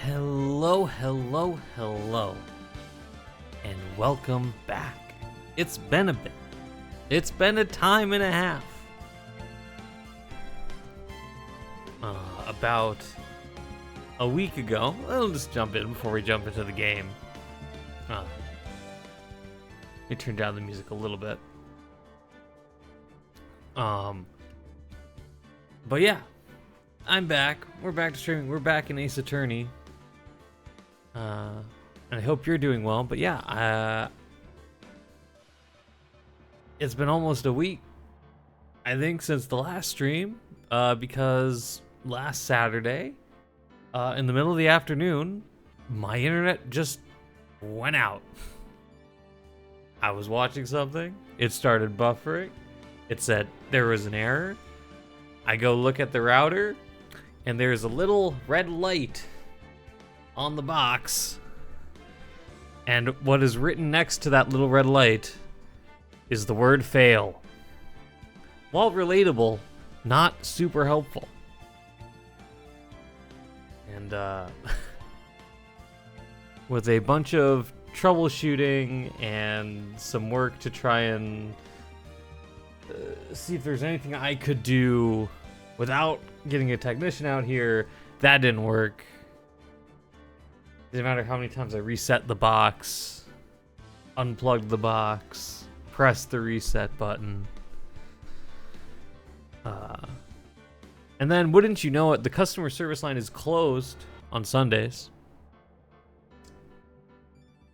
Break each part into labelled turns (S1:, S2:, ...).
S1: Hello, hello, hello, and welcome back. It's been a bit. It's been a time and a half. About a week ago, I'll just jump in before we jump into the game. Let me turn down the music a little bit. But yeah, I'm back. We're back to streaming. We're back in Ace Attorney. And I hope you're doing well. But yeah, it's been almost a week, I think, since the last stream. Because last Saturday, in the middle of the afternoon, my internet just went out. I was watching something. It started buffering. It said there was an error. I go look at the router, and there's a little red light on the box. And what is written next to that little red light is the word fail. While relatable, not super helpful. And with a bunch of troubleshooting and some work to try and see if there's anything I could do without getting a technician out here, that didn't work. Didn't matter how many times I reset the box, unplugged the box, pressed the reset button. And then, wouldn't you know it, the customer service line is closed on Sundays.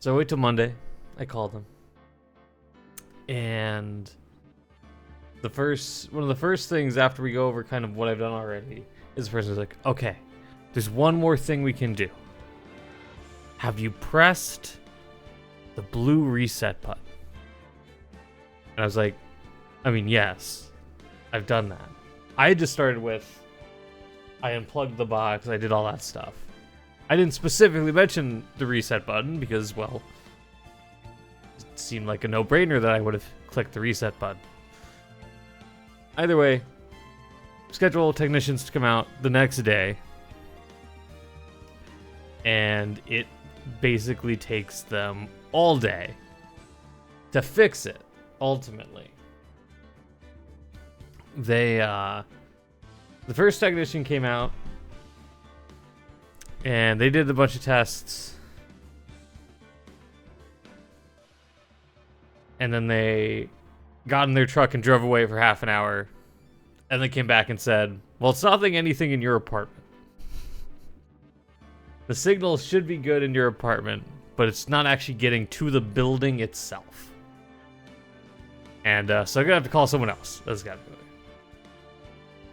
S1: So I wait till Monday. I called them. And one of the first things after we go over kind of what I've done already is the person was like, okay, there's one more thing we can do. Have you pressed the blue reset button? And I was like, yes, I've done that. I just started with, I unplugged the box, I did all that stuff. I didn't specifically mention the reset button because, well, it seemed like a no-brainer that I would have clicked the reset button. Either way, schedule technicians to come out the next day, and it basically takes them all day to fix it, ultimately. The first technician came out, and they did a bunch of tests, and then they got in their truck and drove away for half an hour, and then came back and said, well, it's not anything in your apartment. The signal should be good in your apartment, but it's not actually getting to the building itself. And so I'm going to have to call someone else. That's got to go there.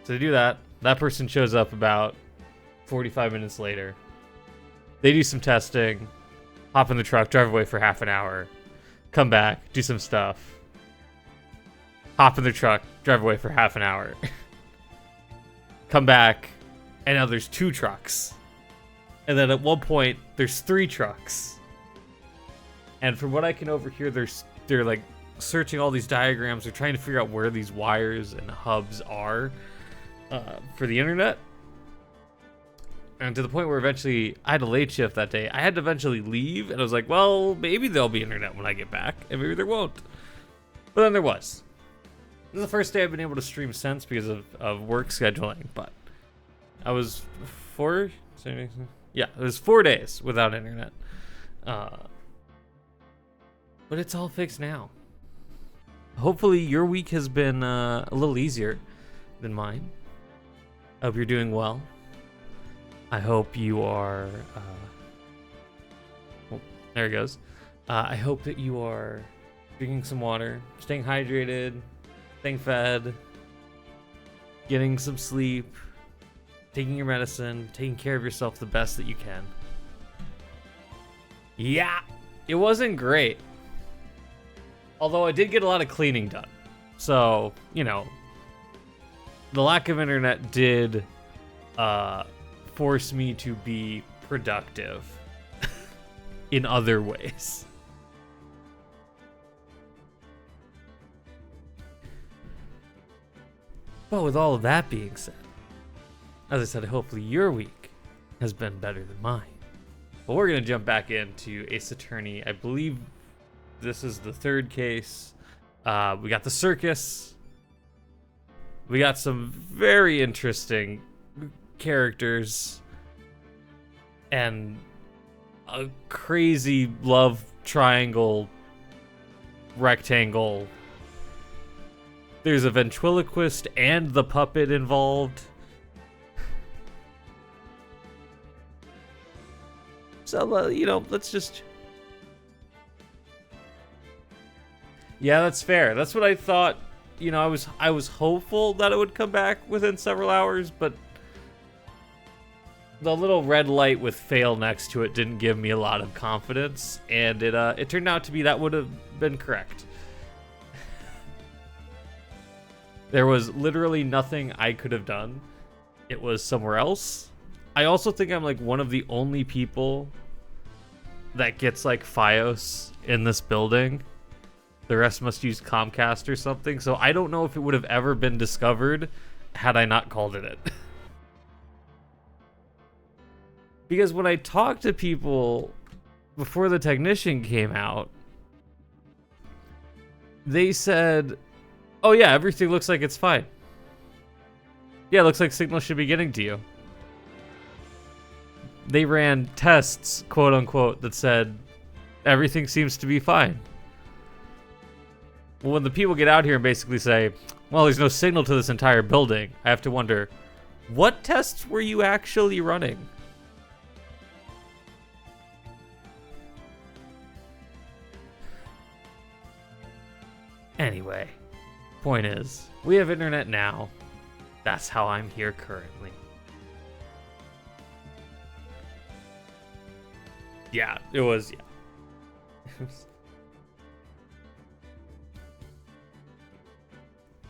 S1: So to do that, that person shows up about 45 minutes later. They do some testing, hop in the truck, drive away for half an hour, come back, do some stuff, hop in the truck, drive away for half an hour, come back, and now there's 2 trucks. And then at one point, there's 3 trucks. And from what I can overhear, they're like searching all these diagrams. They're trying to figure out where these wires and hubs are for the internet. And to the point where eventually, I had a late shift that day. I had to eventually leave, and I was like, well, maybe there'll be internet when I get back, and maybe there won't. But then there was. This is the first day I've been able to stream since because of work scheduling, but I was 4... Yeah, it was 4 days without internet. But it's all fixed now. Hopefully your week has been a little easier than mine. I hope you're doing well. I hope you are... oh, there it goes. I hope that you are drinking some water, staying hydrated, staying fed, getting some sleep, taking your medicine, taking care of yourself the best that you can. Yeah, it wasn't great. Although I did get a lot of cleaning done. So, the lack of internet did force me to be productive in other ways. But with all of that being said, as I said, hopefully your week has been better than mine. But we're going to jump back into Ace Attorney. I believe this is the third case. We got the circus. We got some very interesting characters. And a crazy love triangle rectangle. There's a ventriloquist and the puppet involved. So, let's just... Yeah, that's fair. That's what I thought. I was hopeful that it would come back within several hours, but the little red light with fail next to it didn't give me a lot of confidence, and it turned out to be that would have been correct. There was literally nothing I could have done. It was somewhere else. I also think I'm like one of the only people that gets like FiOS in this building. The rest must use Comcast or something. So I don't know if it would have ever been discovered had I not called it. Because when I talked to people before the technician came out, they said, oh yeah, everything looks like it's fine. Yeah, it looks like signal should be getting to you. They ran tests, quote unquote, that said everything seems to be fine. Well, when the people get out here and basically say, well, there's no signal to this entire building, I have to wonder, what tests were you actually running? Anyway, point is, we have internet now. That's how I'm here currently. Yeah, it was, yeah.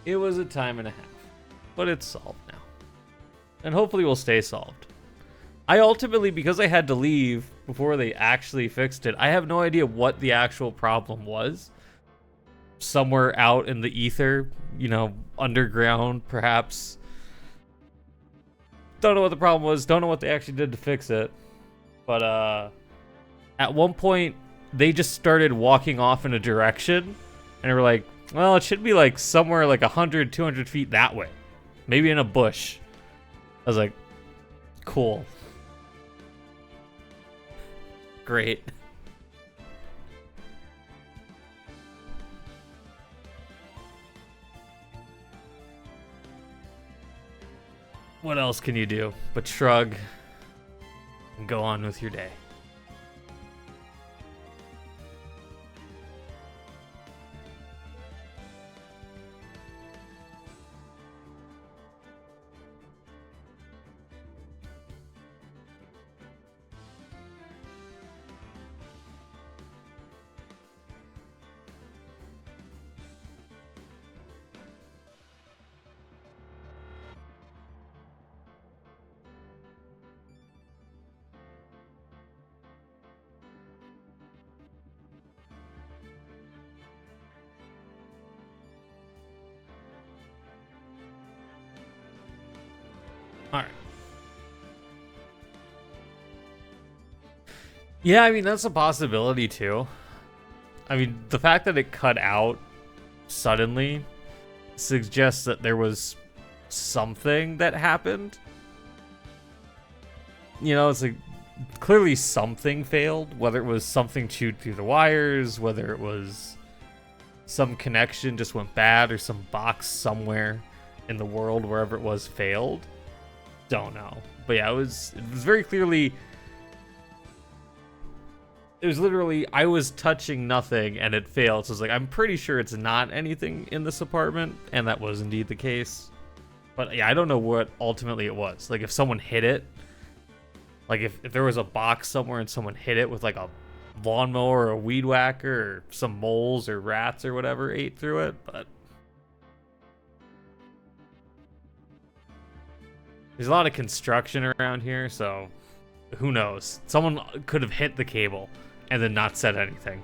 S1: It was a time and a half, but it's solved now. And hopefully will stay solved. I ultimately, because I had to leave before they actually fixed it, I have no idea what the actual problem was. Somewhere out in the ether, underground, perhaps. Don't know what the problem was. Don't know what they actually did to fix it. But at one point, they just started walking off in a direction. And they were like, well, it should be like somewhere like 100, 200 feet that way. Maybe in a bush. I was like, cool. Great. What else can you do but shrug and go on with your day? Alright. Yeah, I mean, that's a possibility too. I mean, the fact that it cut out suddenly suggests that there was something that happened. It's like clearly something failed, whether it was something chewed through the wires, whether it was some connection just went bad, or some box somewhere in the world, wherever it was, failed. Don't know. But yeah, it was very clearly, it was literally, I was touching nothing and it failed. So it's like, I'm pretty sure it's not anything in this apartment, and that was indeed the case. But yeah, I don't know what ultimately it was. Like if someone hit it, like if there was a box somewhere and someone hit it with like a lawnmower or a weed whacker, or some moles or rats or whatever ate through it, but there's a lot of construction around here, so who knows? Someone could have hit the cable and then not said anything.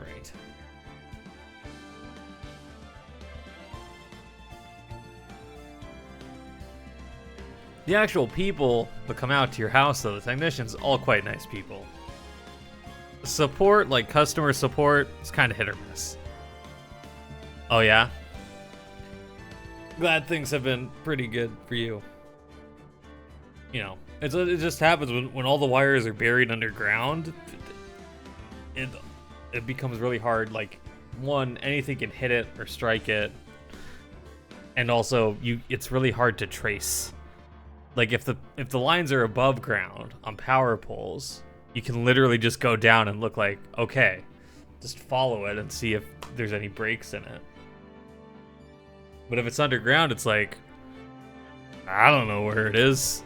S1: right. The actual people that come out to your house, though, the technicians, all quite nice people. Support, like customer support, it's kind of hit or miss. Oh yeah? Glad things have been pretty good for you. You know, it just happens when all the wires are buried underground. It becomes really hard. Like, one, anything can hit it or strike it, and also it's really hard to trace. Like if the lines are above ground on power poles, you can literally just go down and look like, okay, just follow it and see if there's any breaks in it. But if it's underground, it's like, I don't know where it is.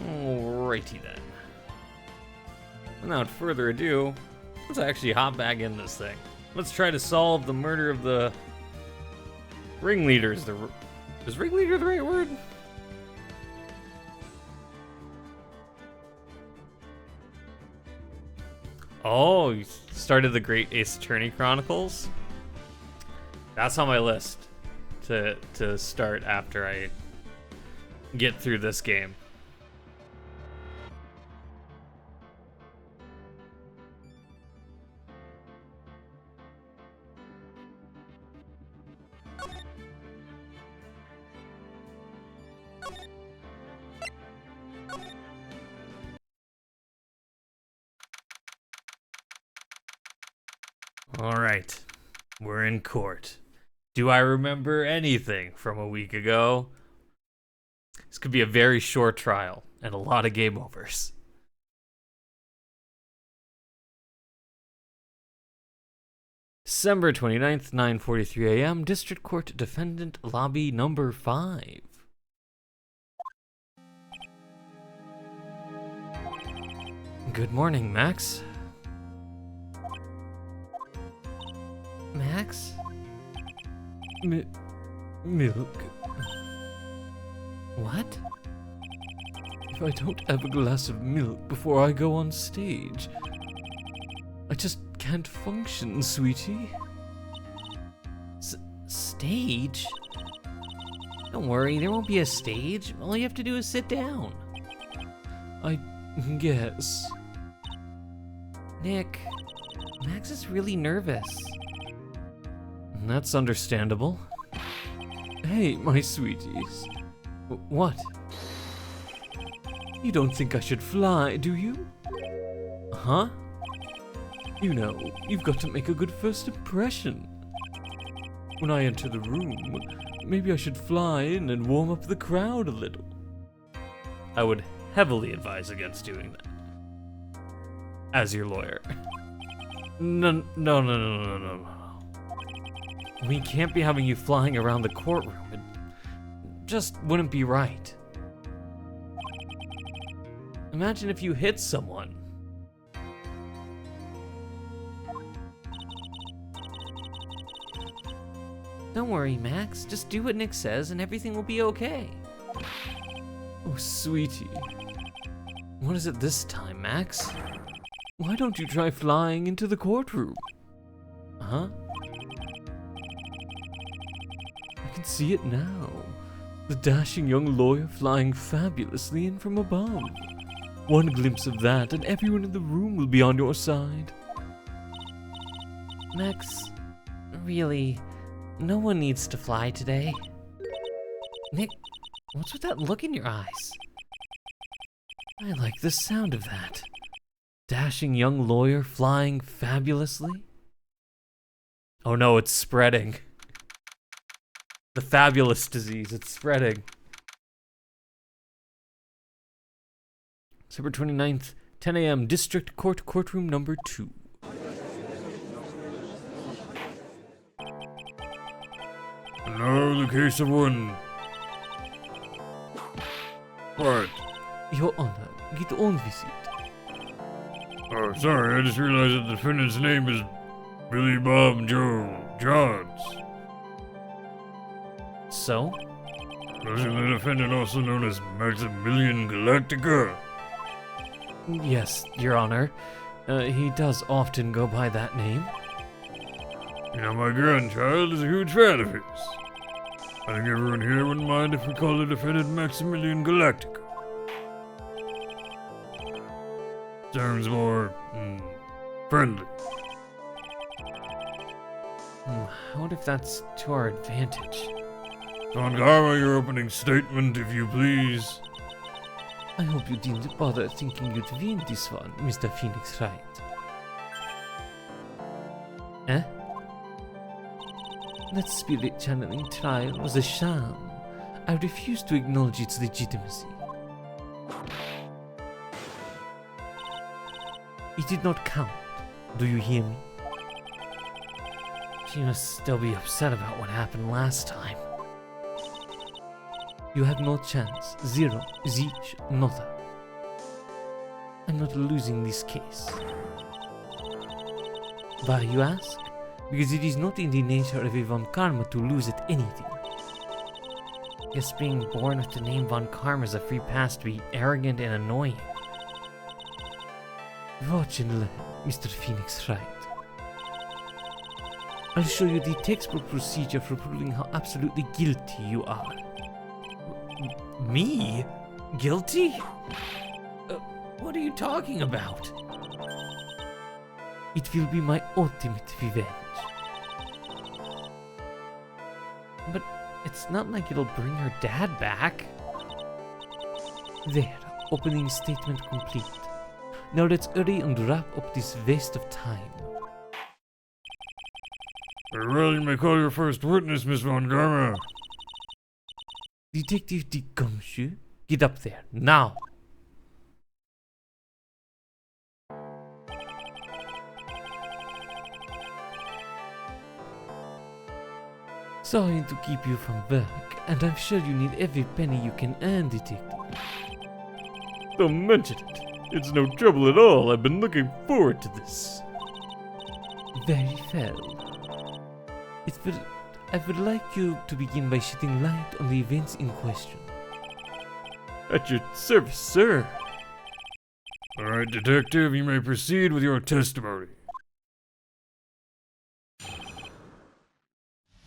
S1: Alrighty then. Without further ado, let's actually hop back in this thing. Let's try to solve the murder of the ringleaders. Is ringleader the right word? Oh, you started the Great Ace Attorney Chronicles? That's on my list to start after I get through this game. All right, we're in court. Do I remember anything from a week ago? This could be a very short trial and a lot of game overs. December 29th, 9:43 a.m., District Court Defendant Lobby number 5. Good morning, Max. Max? Milk. What? If I don't have a glass of milk before I go on stage, I just can't function, sweetie. Stage? Don't worry, there won't be a stage. All you have to do is sit down. I guess. Nick, Max is really nervous. That's understandable. Hey, my sweeties. What? You don't think I should fly, do you? Huh? You know, you've got to make a good first impression. When I enter the room, maybe I should fly in and warm up the crowd a little. I would heavily advise against doing that. As your lawyer. No. We can't be having you flying around the courtroom. It just wouldn't be right. Imagine if you hit someone. Don't worry, Max. Just do what Nick says and everything will be okay. Oh, sweetie. What is it this time, Max? Why don't you try flying into the courtroom? Huh? I can see it now. The dashing young lawyer flying fabulously in from above. One glimpse of that and everyone in the room will be on your side. Max, really, no one needs to fly today. Nick, what's with that look in your eyes? I like the sound of that. Dashing young lawyer flying fabulously? Oh no, it's spreading. The fabulous disease, it's spreading. December 29th, 10 a.m., District Court, Courtroom number 2. Now the case of one. What? Your Honor, get on with it.
S2: Oh, sorry, I just realized that the defendant's name is Billy Bob Joe Johns.
S1: So?
S2: Wasn't the defendant also known as Maximilian Galactica?
S1: Yes, Your Honor. He does often go by that name.
S2: You know, my grandchild is a huge fan of his. I think everyone here wouldn't mind if we called the defendant Maximilian Galactica. Sounds more, friendly.
S1: What if that's to our advantage?
S2: Von Garma, your opening statement, if you please.
S1: I hope you didn't bother thinking you'd win this one, Mr. Phoenix Wright. Eh? That spirit channeling trial was a sham. I refuse to acknowledge its legitimacy. It did not count. Do you hear me? She must still be upset about what happened last time. You have no chance. Zero. Zich. Nota. I'm not losing this case. Why, you ask? Because it is not in the nature of a Von Karma to lose at anything. Guess being born with the name Von Karma is a free pass to be arrogant and annoying. Watch and learn, Mr. Phoenix Wright. I'll show you the textbook procedure for proving how absolutely guilty you are. Me? Guilty? What are you talking about? It will be my ultimate revenge. But it's not like it'll bring her dad back. There, opening statement complete. Now let's hurry and wrap up this waste of time.
S2: Very well, you may call your first witness, Miss Von Garma.
S1: Detective de Gumshoe, get up there, now! Sorry to keep you from work, and I'm sure you need every penny you can earn, Detective.
S2: Don't mention it. It's no trouble at all. I've been looking forward to this.
S1: Very well. I would like you to begin by shedding light on the events in question.
S2: At your service, sir. All right, detective, you may proceed with your testimony.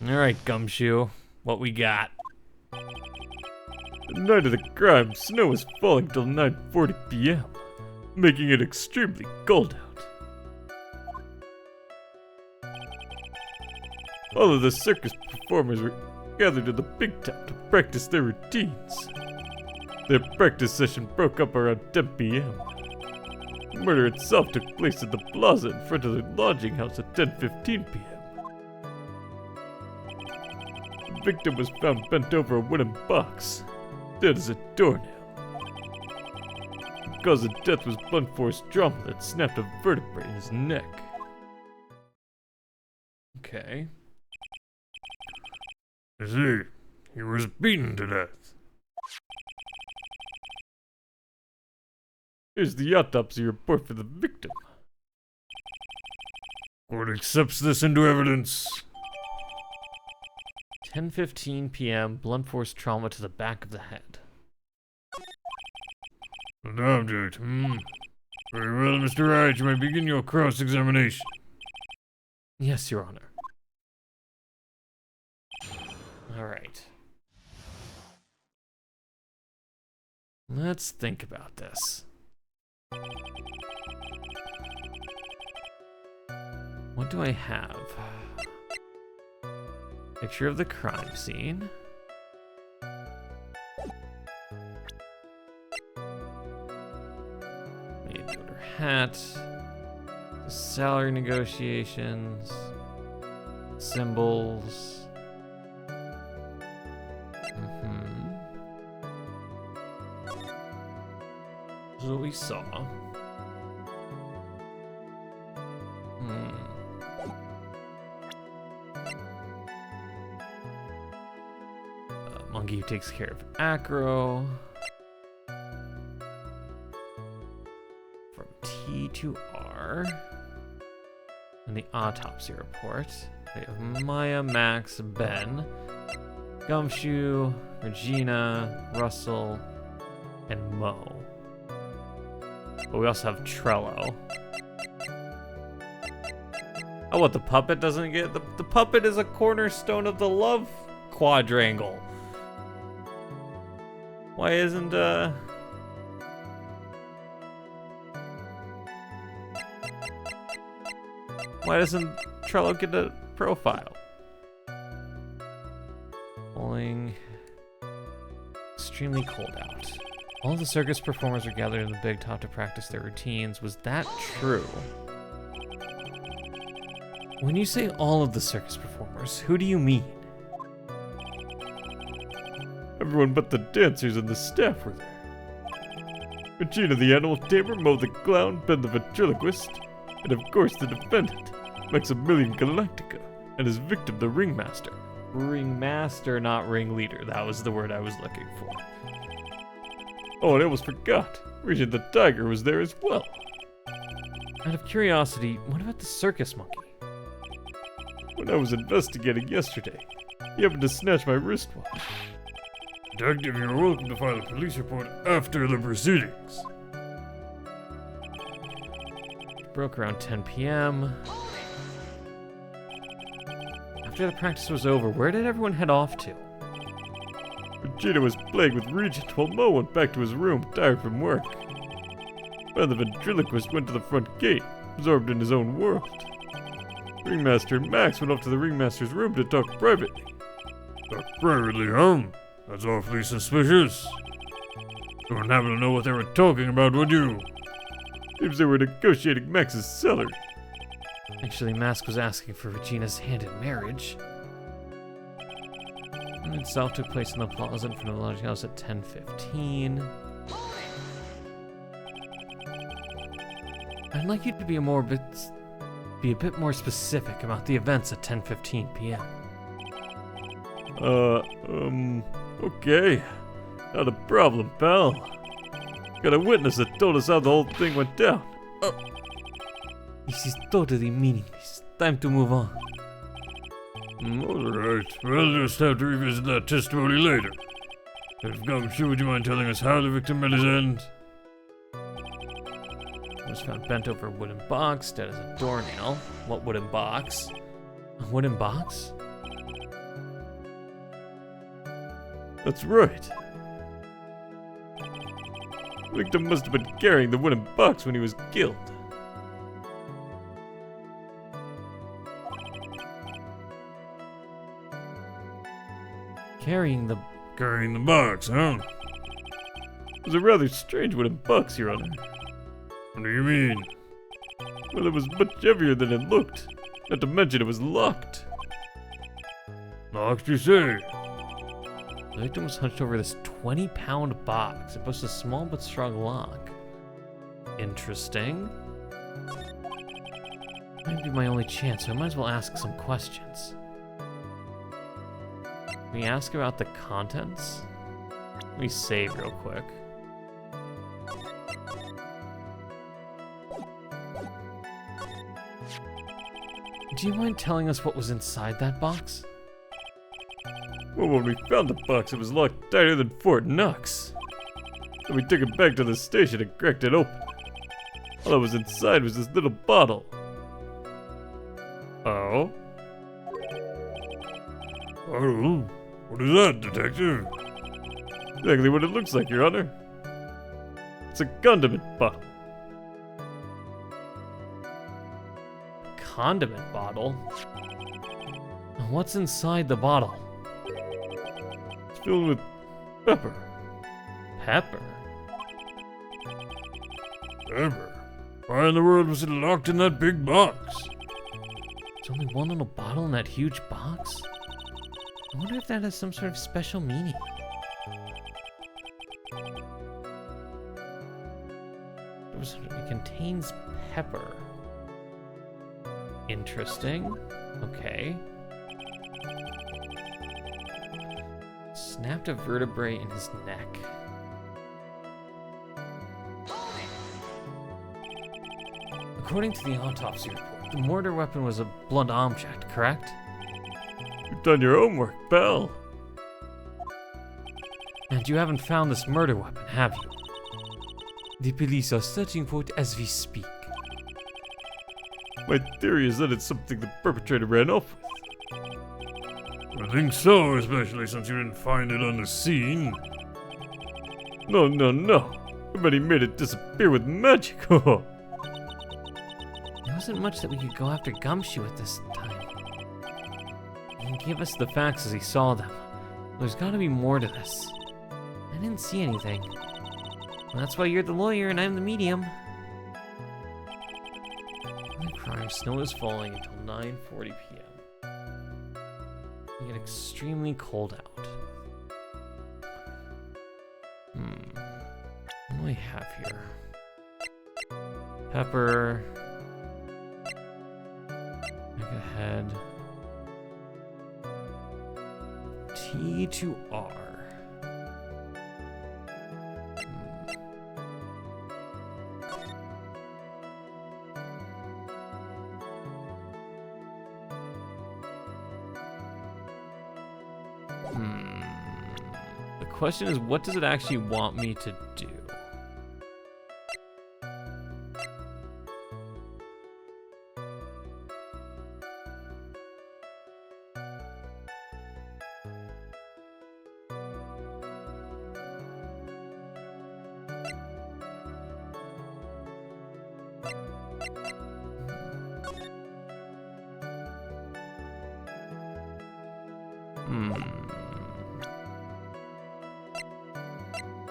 S1: Alright, Gumshoe, what we got?
S2: The night of the crime, snow was falling till 9:40 p.m., making it extremely cold out. All of the circus performers were gathered in the big top to practice their routines. Their practice session broke up around 10 p.m. The murder itself took place at the plaza in front of the lodging house at 10:15 p.m. The victim was found bent over a wooden box, dead as a doornail. The cause of death was blunt force trauma that snapped a vertebrae in his neck.
S1: Okay.
S2: I see. He was beaten to death.
S1: Here's the autopsy report for the victim.
S2: Court accepts this into evidence.
S1: 10:15 p.m. Blunt force trauma to the back of the head.
S2: An object, Very well, Mr. Wright, you may begin your cross-examination.
S1: Yes, Your Honor. Alright. Let's think about this. What do I have? Picture of the crime scene. Maid daughter hat. Salary negotiations. Symbols. This is what we saw. Monkey who takes care of Acro. From T to R. And the autopsy report. We have Maya, Max, Ben, Gumshoe, Regina, Russell, and Mo. But we also have Trello. Oh, what, the puppet doesn't get... The puppet is a cornerstone of the love quadrangle. Why isn't, Why doesn't Trello get a profile? Falling... Extremely cold out. All of the circus performers were gathered in the big top to practice their routines. Was that true? When you say all of the circus performers, who do you mean?
S2: Everyone but the dancers and the staff were there. Regina the animal tamer, Mo the clown, Ben the ventriloquist, and of course the defendant, Maximilian Galactica, and his victim, the ringmaster.
S1: Ringmaster, not ringleader. That was the word I was looking for.
S2: Oh, and I almost forgot. Regina the tiger was there as well.
S1: Out of curiosity, what about the circus monkey?
S2: When I was investigating yesterday, he happened to snatch my wristwatch. Detective, you're welcome to file a police report after the proceedings.
S1: Broke around 10 p.m. After the practice was over, where did everyone head off to?
S2: Regina was playing with Regent while Mo went back to his room, tired from work. Ben the ventriloquist went to the front gate, absorbed in his own world. Ringmaster and Max went off to the ringmaster's room to talk privately. Talk privately, huh? That's awfully suspicious. You wouldn't happen to know what they were talking about, would you? Seems they were negotiating Max's salary.
S1: Actually, Mask was asking for Regina's hand in marriage. And itself took place in the plaza in front of the lodging house at 10:15. I'd like you to be a bit more specific about the events at 10:15 p.m.
S2: Okay. Not a problem, pal. Got a witness that told us how the whole thing went down.
S1: This is totally meaningless. Time to move on.
S2: Alright, we'll just have to revisit that testimony later. If Gumshoe, would you mind telling us how the victim met his end?
S1: Was found bent over a wooden box, dead as a doornail. What wooden box? A wooden box?
S2: That's right. The victim must have been carrying the wooden box when he was killed.
S1: Carrying the
S2: box, huh? It was a rather strange wooden box, Your Honor. What do you mean? Well, it was much heavier than it looked. Not to mention it was locked. Locked, you say?
S1: The victim was hunched over this 20-pound box. It boasts a small but strong lock. Interesting. Might be my only chance, so I might as well ask some questions. Can we ask about the contents? Let me save real quick. Do you mind telling us what was inside that box?
S2: Well, when we found the box, it was locked tighter than Fort Knox. So we took it back to the station and cracked it open. All that was inside was this little bottle. Oh? Oh? What is that, Detective? Exactly what it looks like, Your Honor. It's a condiment bottle.
S1: Condiment bottle? What's inside the bottle?
S2: It's filled with pepper.
S1: Pepper?
S2: Pepper? Why in the world was it locked in that big box?
S1: There's only one little bottle in that huge box? I wonder if that has some sort of special meaning. It contains pepper. Interesting. Okay. Snapped a vertebrae in his neck. According to the autopsy report, the murder weapon was a blunt object, correct?
S2: You've done your homework, pal.
S1: And you haven't found this murder weapon, have you? The police are searching for it as we speak.
S2: My theory is that it's something the perpetrator ran off with.
S3: I think so, especially since you didn't find it on the scene.
S2: No. I bet he made it disappear with magic.
S1: There wasn't much that we could go after Gumshoe at this time. He gave us the facts as he saw them. There's gotta be more to this. I didn't see anything. Well, that's why you're the lawyer and I'm the medium. The crime, snow is falling until 9:40 p.m. It get extremely cold out. What do we have here? Pepper. Make ahead. T to R. The question is, what does it actually want me to do?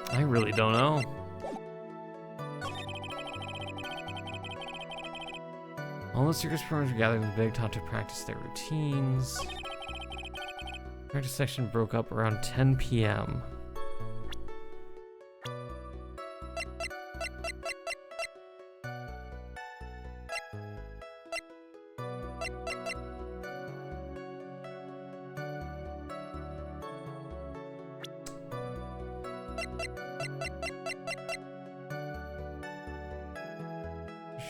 S1: I really don't know. All the circus performers were gathered in the big top to practice their routines. Practice section broke up around 10 p.m.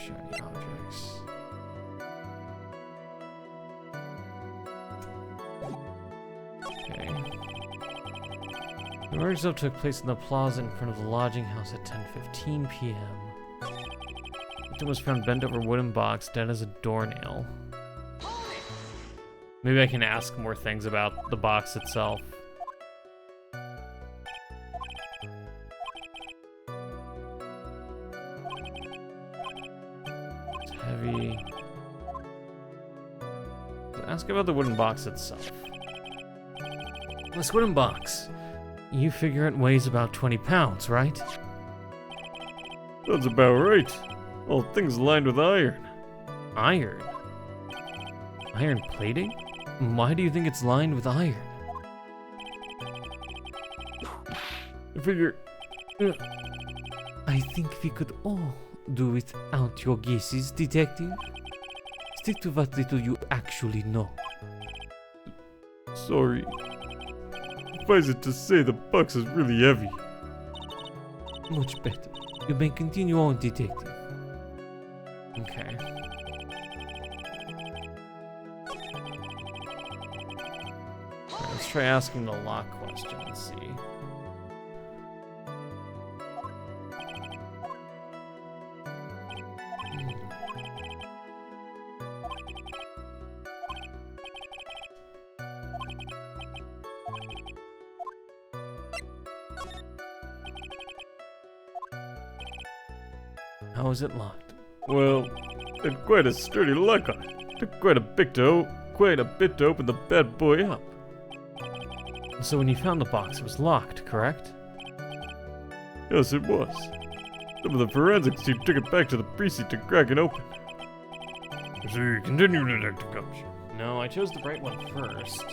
S1: Shiny objects. Okay. The murder itself took place in the plaza in front of the lodging house at 10:15 p.m. The victim was found bent over a wooden box, dead as a doornail. Maybe I can ask more things about the box itself. It's heavy. Ask about the wooden box itself. This wooden box, you figure it weighs about 20 pounds, right?
S2: That's about right. All things lined with iron.
S1: Iron? Iron plating? Why do you think it's lined with iron?
S2: I figure...
S1: I think we could all do without your guesses, detective. Stick to what little you actually know.
S2: Sorry. Suffice it to say, the box is really heavy.
S1: Much better. You may continue on, detective. Okay. Alright, let's try asking the lock question and see. How is it locked?
S2: Well, it had quite a sturdy lock on it. Took quite a bit to open the bad boy up.
S1: So when you found the box, it was locked, correct?
S2: Yes, it was. Some of the forensics team took it back to the precinct to crack it open.
S3: So you continue, Detective Gumshoe.
S1: No, I chose the right one first.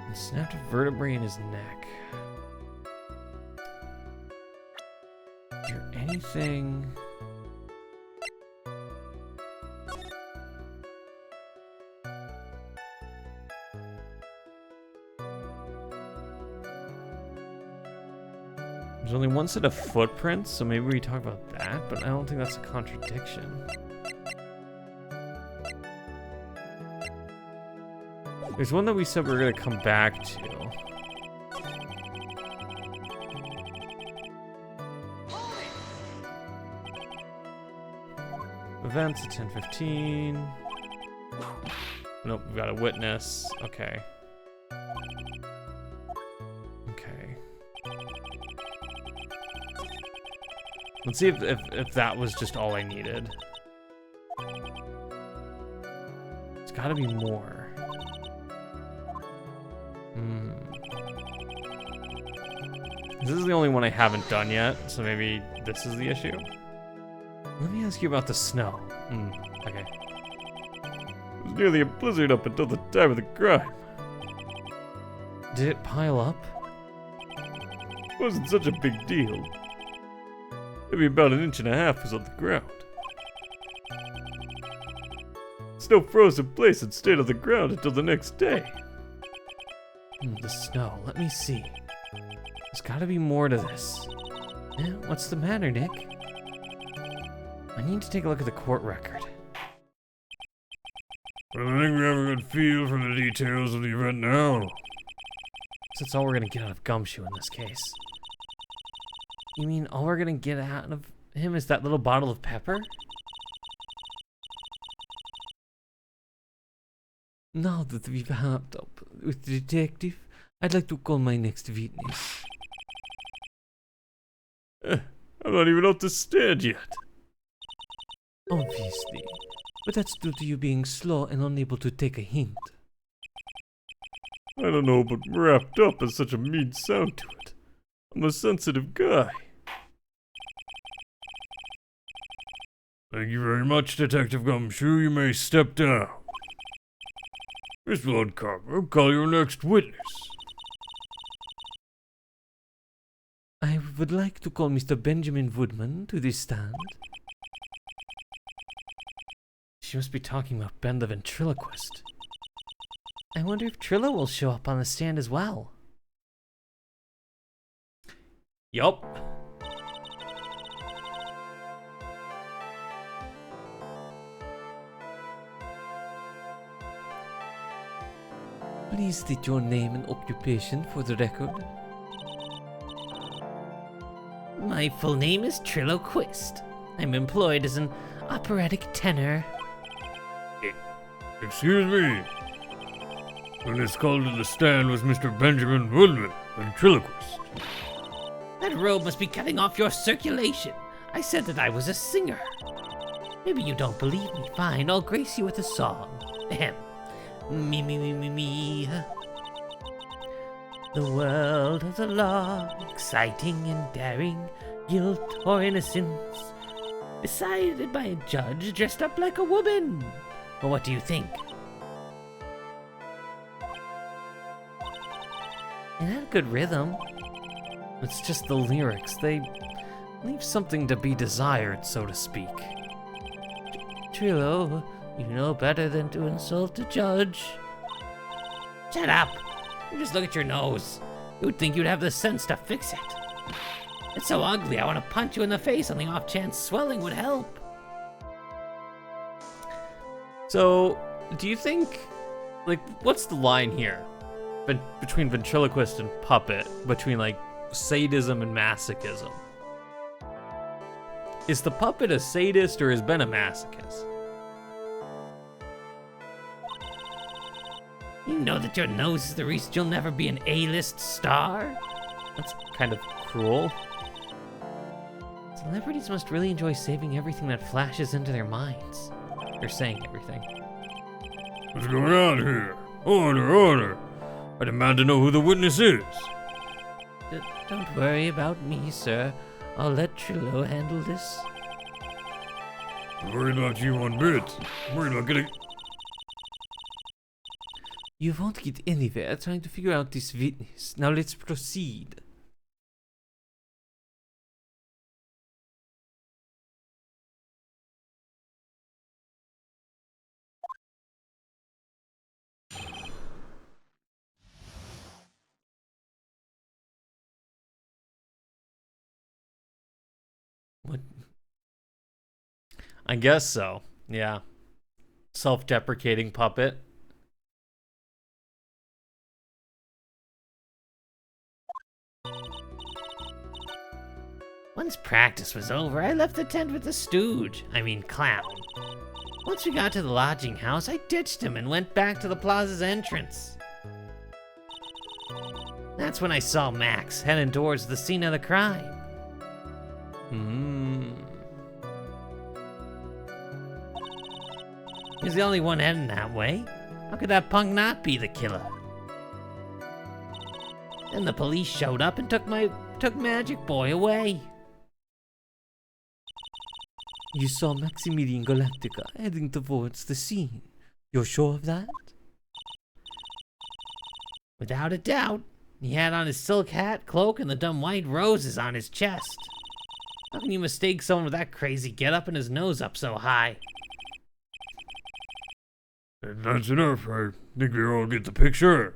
S1: And snapped a vertebrae in his neck. Is there anything... There's only one set of footprints, so maybe we talk about that, but I don't think that's a contradiction. There's one that we said we were gonna come back to. Events at 10:15. Nope, we've got a witness. Okay. Okay. Let's see if that was just all I needed. It's gotta be more. This is the only one I haven't done yet, so maybe this is the issue. Let me ask you about the snow. Okay.
S2: It was nearly a blizzard up until the time of the crime.
S1: Did it pile up?
S2: It wasn't such a big deal. Maybe about 1.5 inches was on the ground. Snow froze in place and stayed on the ground until the next day.
S1: The snow. Let me see. There's gotta be more to this. Yeah, what's the matter, Nick? I need to take a look at the court record.
S3: Well, I think we have a good feel for the details of the event now.
S1: That's all we're gonna get out of Gumshoe in this case. You mean all we're gonna get out of him is that little bottle of pepper? Now that we've wrapped up with the detective, I'd like to call my next witness.
S2: I'm not even up to stand yet.
S1: Obviously, but that's due to you being slow and unable to take a hint.
S2: I don't know, but wrapped up has such a mean sound to it. I'm a sensitive guy.
S3: Thank you very much, Detective Gumshoe. You may step down. Miss Bloodcarver, call your next witness.
S1: I would like to call Mr. Benjamin Woodman to the stand. She must be talking about Ben the ventriloquist. I wonder if Trillo will show up on the stand as well. Yup. Please state your name and occupation for the record. My full name is Trillo Quist. I'm employed as an operatic tenor.
S3: Excuse me. Witness called to the stand was Mr. Benjamin Woodman, ventriloquist.
S4: That robe must be cutting off your circulation. I said that I was a singer. Maybe you don't believe me. Fine, I'll grace you with a song. Ahem. Me, me, me, me, me. The world of the law, exciting and daring, guilt or innocence, decided by a judge dressed up like a woman. Well, what do you think?
S1: It had a good rhythm. It's just the lyrics. They leave something to be desired, so to speak.
S4: Trillo, you know better than to insult a judge. Shut up! You just look at your nose. You would think you'd have the sense to fix it. It's so ugly, I want to punch you in the face on the off chance swelling would help.
S1: So, do you think, like, what's the line here? Between ventriloquist and puppet, between, like, sadism and masochism? Is the puppet a sadist or is Ben a masochist?
S4: You know that your nose is the reason you'll never be an A-list star?
S1: That's kind of cruel.
S4: Celebrities must really enjoy saving everything that flashes into their minds.
S1: Or saying everything.
S3: What's going on here? Order, order. I demand to know who the witness is.
S4: Don't worry about me, sir. I'll let Trillo handle this.
S3: I'm worried about you one bit. I'm worried about getting...
S1: You won't get anywhere trying to figure out this witness. Now let's proceed. What? I guess so. Yeah. Self-deprecating puppet.
S4: Once practice was over, I left the tent with the clown. Once we got to the lodging house, I ditched him and went back to the plaza's entrance. That's when I saw Max heading towards the scene of the crime. He's the only one heading that way. How could that punk not be the killer? Then the police showed up and took Magic Boy away.
S5: You saw Maximilian Galactica heading towards the scene. You're sure of that?
S4: Without a doubt. He had on his silk hat, cloak, and the dumb white roses on his chest. How can you mistake someone with that crazy getup and his nose up so high?
S3: And that's enough. I think we all get the picture.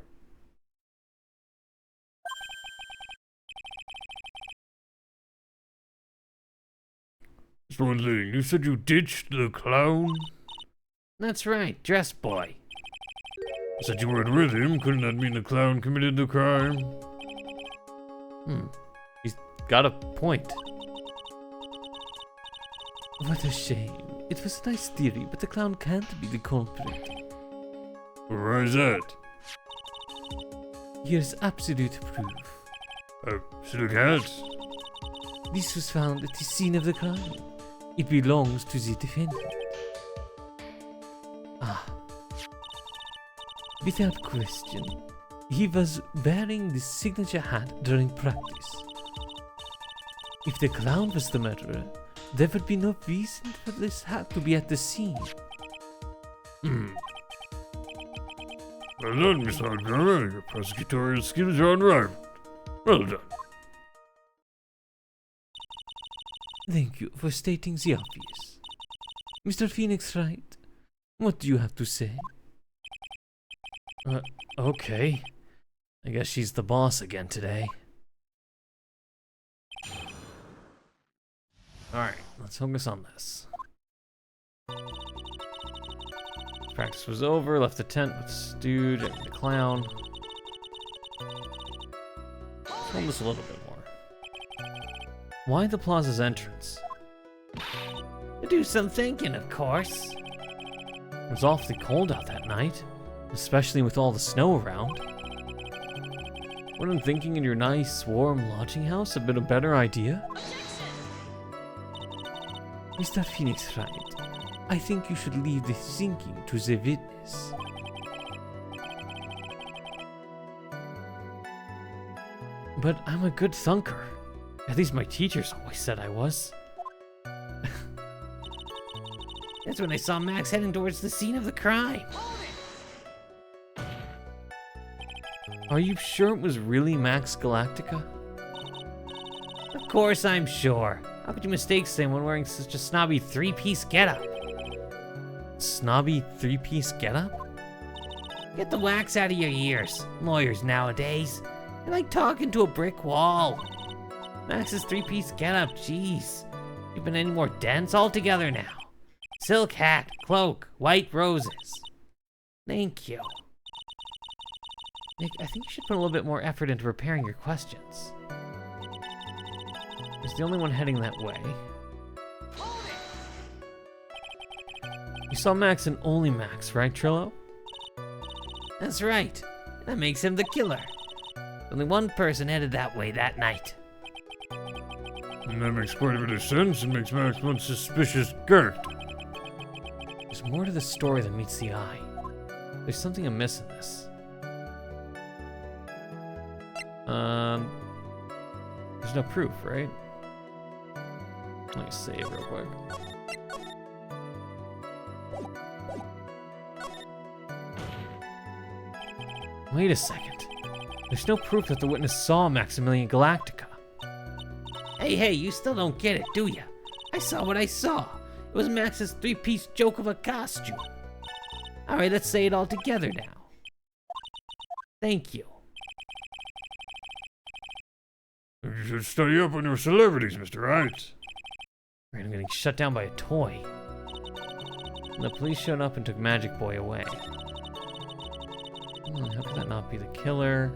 S3: Just one thing. You said you ditched the clown?
S4: That's right, Dress Boy.
S3: You said you weren't with him. Couldn't that mean the clown committed the crime?
S1: He's got a point.
S5: What a shame. It was a nice theory, but the clown can't be the culprit.
S3: Why is that?
S5: Here's absolute proof.
S3: Silk hat?
S5: This was found at the scene of the crime. It belongs to the defendant. Without question, he was wearing the signature hat during practice. If the clown was the murderer, there would be no reason for this hat to be at the scene.
S3: Well done, Miss Hardcover. Your prosecutorial skills are unrivaled. Well done.
S5: Thank you for stating the obvious. Mr. Phoenix Wright, what do you have to say?
S1: Okay. I guess she's the boss again today. Alright, let's focus on this. Practice was over, left the tent with Stooge and the clown. Film this a little bit more. Why the plaza's entrance?
S4: To do some thinking, of course.
S1: It was awfully cold out that night, especially with all the snow around. Wouldn't thinking in your nice, warm lodging house have been a better idea?
S5: Mr. Phoenix Wright, I think you should leave the thinking to the witness.
S1: But I'm a good thunker. At least my teachers always said I was.
S4: That's when I saw Max heading towards the scene of the crime.
S1: Are you sure it was really Max Galactica?
S4: Of course I'm sure. How could you mistake someone wearing such a snobby three-piece getup?
S1: Snobby three-piece getup?
S4: Get the wax out of your ears. Lawyers nowadays, they're like talking to a brick wall. Max's three-piece getup, jeez. You've been any more dense altogether now. Silk hat, cloak, white roses. Thank you.
S1: Nick, I think you should put a little bit more effort into preparing your questions. He's the only one heading that way. You saw Max and only Max, right, Trillo?
S4: That's right. That makes him the killer. Only one person headed that way that night.
S3: And that makes quite a bit of sense. It makes Max one suspicious character.
S1: There's more to the story than meets the eye. There's something amiss in this. There's no proof, right? Let me save real quick. Wait a second. There's no proof that the witness saw Maximilian Galactica.
S4: Hey, you still don't get it, do ya? I saw what I saw. It was Max's three-piece joke of a costume. Alright, let's say it all together now. Thank you.
S3: You should study up on your celebrities, Mr. Wright.
S1: I'm getting shut down by a toy. And the police showed up and took Magic Boy away. How could that not be the killer?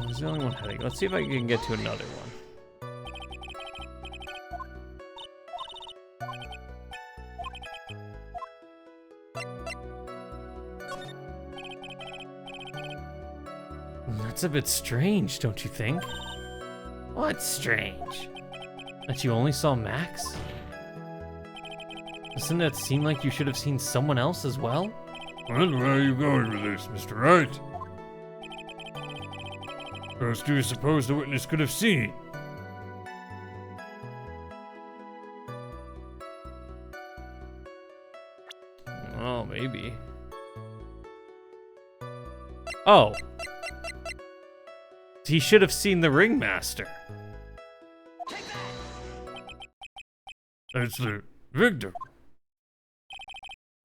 S1: There's only one heading. Let's see if I can get to another one. That's a bit strange, don't you think?
S4: What's strange?
S1: That you only saw Max? Doesn't it seem like you should have seen someone else as well?
S3: And where are you going with this, Mr. Wright? Who else do you suppose the witness could have seen?
S1: Oh, maybe. Oh. He should have seen the ringmaster.
S3: It's the victim.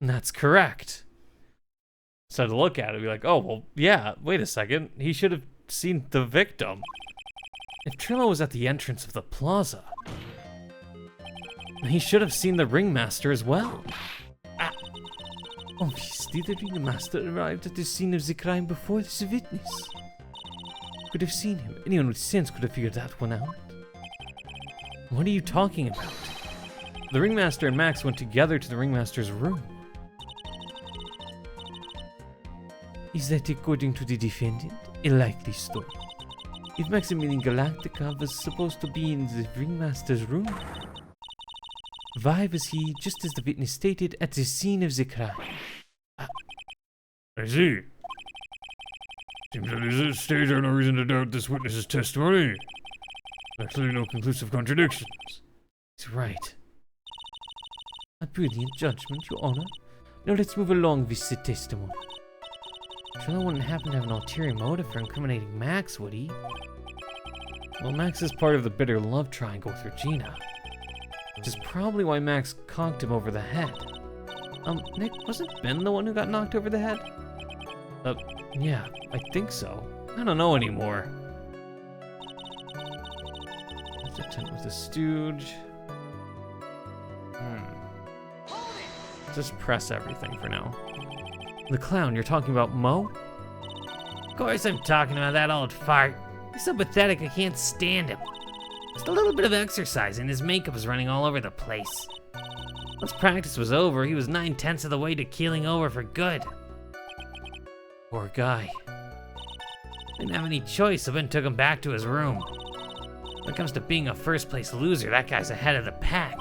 S1: That's correct. So to look at it, be like, oh, well, yeah, wait a second. He should have seen the victim. If Trillo was at the entrance of the plaza, he should have seen the ringmaster as well. Obviously, the ringmaster arrived at the scene of the crime before the witness. Could have seen him. Anyone with sense could have figured that one out. What are you talking about? The ringmaster and Max went together to the ringmaster's room. Is that, according to the defendant, a likely story? If Maximilian Galactica was supposed to be in the ringmaster's room, why was he, just as the witness stated, at the scene of the crime?
S3: I see. Seems that at this stage I have no reason to doubt this witness's testimony. Actually, no conclusive contradictions.
S1: He's right. A brilliant judgment, Your Honor. Now let's move along with the testimony. Trillo wouldn't happen to have an ulterior motive for incriminating Max, would he? Well, Max is part of the bitter love triangle with Regina, which is probably why Max conked him over the head. Nick, wasn't Ben the one who got knocked over the head? Yeah, I think so. I don't know anymore. Let's attempt with the stooge. Just press everything for now. The clown, you're talking about Mo?
S4: Of course I'm talking about that old fart. He's so pathetic I can't stand him. Just a little bit of exercise and his makeup is running all over the place. Once practice was over, he was 9/10 of the way to keeling over for good.
S1: Poor guy.
S4: Didn't have any choice, so Ben took him back to his room. When it comes to being a first place loser, that guy's ahead of the pack.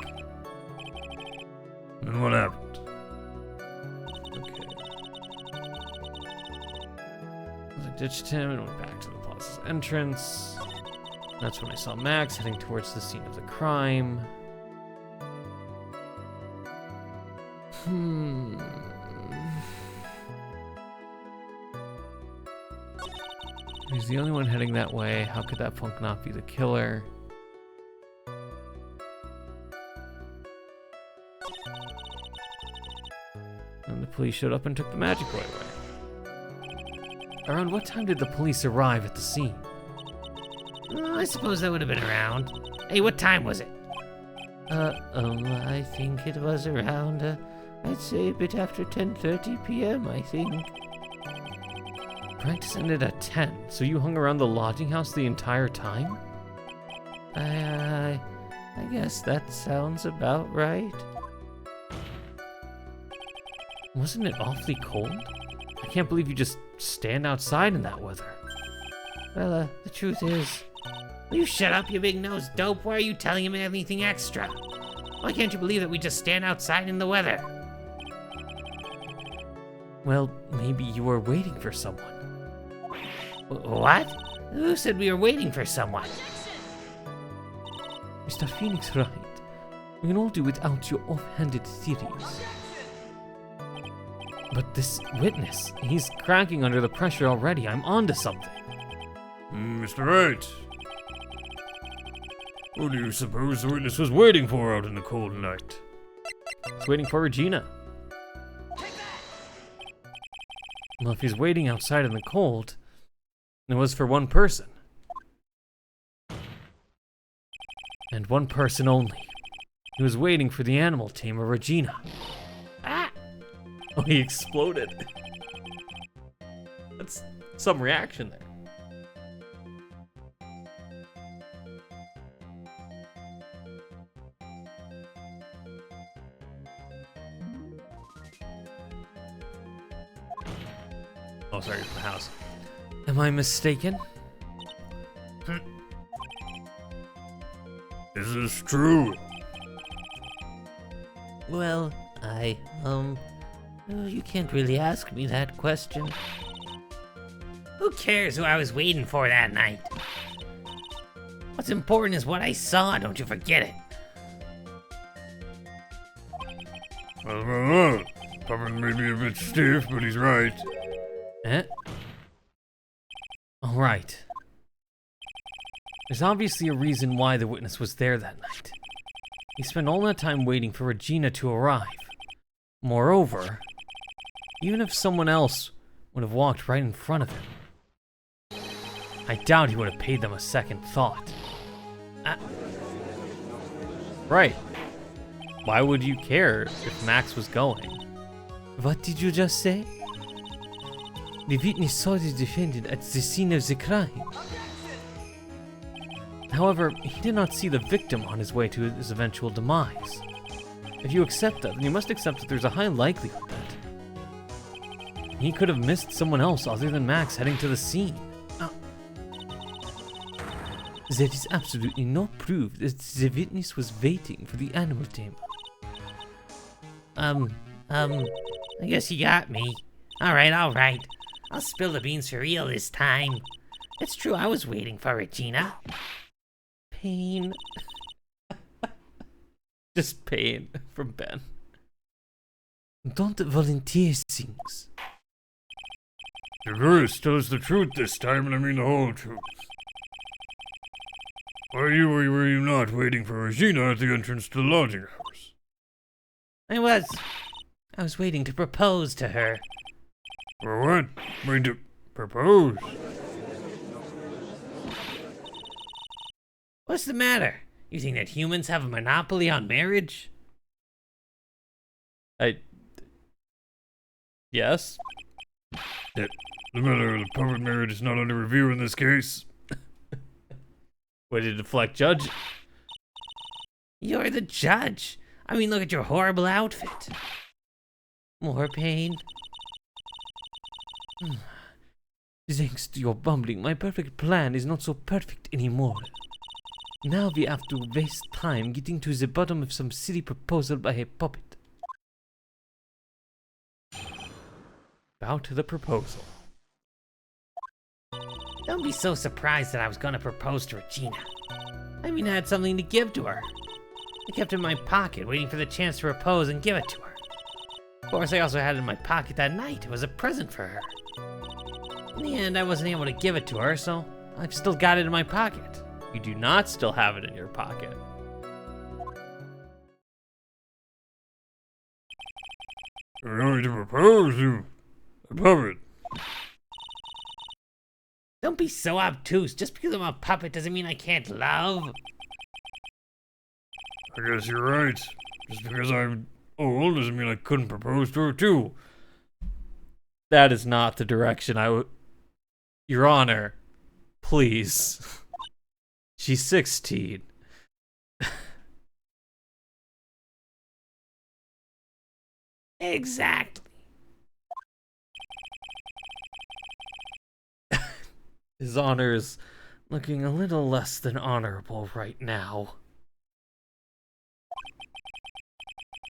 S3: And what happened?
S1: I ditched him and went back to the plaza's entrance. That's when I saw Max heading towards the scene of the crime. He's the only one heading that way. How could that funk not be the killer? And the police showed up and took the Magic Boy away. Around what time did the police arrive at the scene?
S4: I suppose that would have been around. Hey, what time was it?
S5: I think it was around, I'd say a bit after 10:30 p.m., I think.
S1: Practice ended at 10, so you hung around the lodging house the entire time?
S5: I guess that sounds about right.
S1: Wasn't it awfully cold? I can't believe you just stand outside in that weather.
S5: Well, the truth is...
S4: Will you shut up, you big-nosed dope? Why are you telling him anything extra? Why can't you believe that we just stand outside in the weather?
S1: Well, maybe you were waiting for someone.
S4: What? Who said we were waiting for someone?
S5: Mr. Phoenix, right. We can all do without your off-handed theories.
S1: But this witness, he's cracking under the pressure already. I'm onto something.
S3: Mr. Wright. What do you suppose the witness was waiting for out in the cold night?
S1: He's waiting for Regina. Well, if he's waiting outside in the cold, it was for one person. And one person only. He was waiting for the animal tamer, Regina. Ah! Oh, he exploded. That's some reaction there. Oh, sorry, it's the house. Am I mistaken?
S3: Is this true?
S4: Well, you can't really ask me that question. Who cares who I was waiting for that night? What's important is what I saw, don't you forget it.
S3: Well, Puppet may be a bit stiff, but he's right.
S1: Eh? Alright. There's obviously a reason why the witness was there that night. He spent all that time waiting for Regina to arrive. Moreover, even if someone else would have walked right in front of him, I doubt he would have paid them a second thought. Right. Why would you care if Max was going?
S5: What did you just say? The witness saw the defendant at the scene of the crime.
S1: However, he did not see the victim on his way to his eventual demise. If you accept that, then you must accept that there's a high likelihood that he could have missed someone else other than Max heading to the scene.
S5: There is absolutely no proof that the witness was waiting for the animal tamer.
S4: I guess you got me. Alright. I'll spill the beans for real this time. It's true, I was waiting for Regina.
S1: Pain. Just pain from Ben.
S5: Don't volunteer things.
S3: The tourist tells the truth this time, and I mean the whole truth. Were you not waiting for Regina at the entrance to the lodging house?
S4: I was waiting to propose to her.
S3: For what? Waiting to propose?
S4: What's the matter? You think that humans have a monopoly on marriage?
S1: Yes?
S3: That the matter of the puppet marriage is not under review in this case.
S1: Way to deflect, Judge.
S4: You're the judge. I mean, look at your horrible outfit. More pain.
S5: Thanks to your bumbling, my perfect plan is not so perfect anymore. Now we have to waste time getting to the bottom of some silly proposal by a puppet.
S1: About the proposal.
S4: Don't be so surprised that I was gonna propose to Regina. I mean, I had something to give to her. I kept it in my pocket, waiting for the chance to propose and give it to her. Of course, I also had it in my pocket that night. It was a present for her. In the end, I wasn't able to give it to her, so I've still got it in my pocket.
S1: You do not still have it in your pocket.
S3: You're going to propose to a puppet.
S4: Don't be so obtuse. Just because I'm a puppet doesn't mean I can't love.
S3: I guess you're right. Just because I'm old doesn't mean I couldn't propose to her too.
S1: That is not the direction I would... Your Honor, please. She's 16.
S4: Exactly.
S1: His Honor is looking a little less than honorable right now.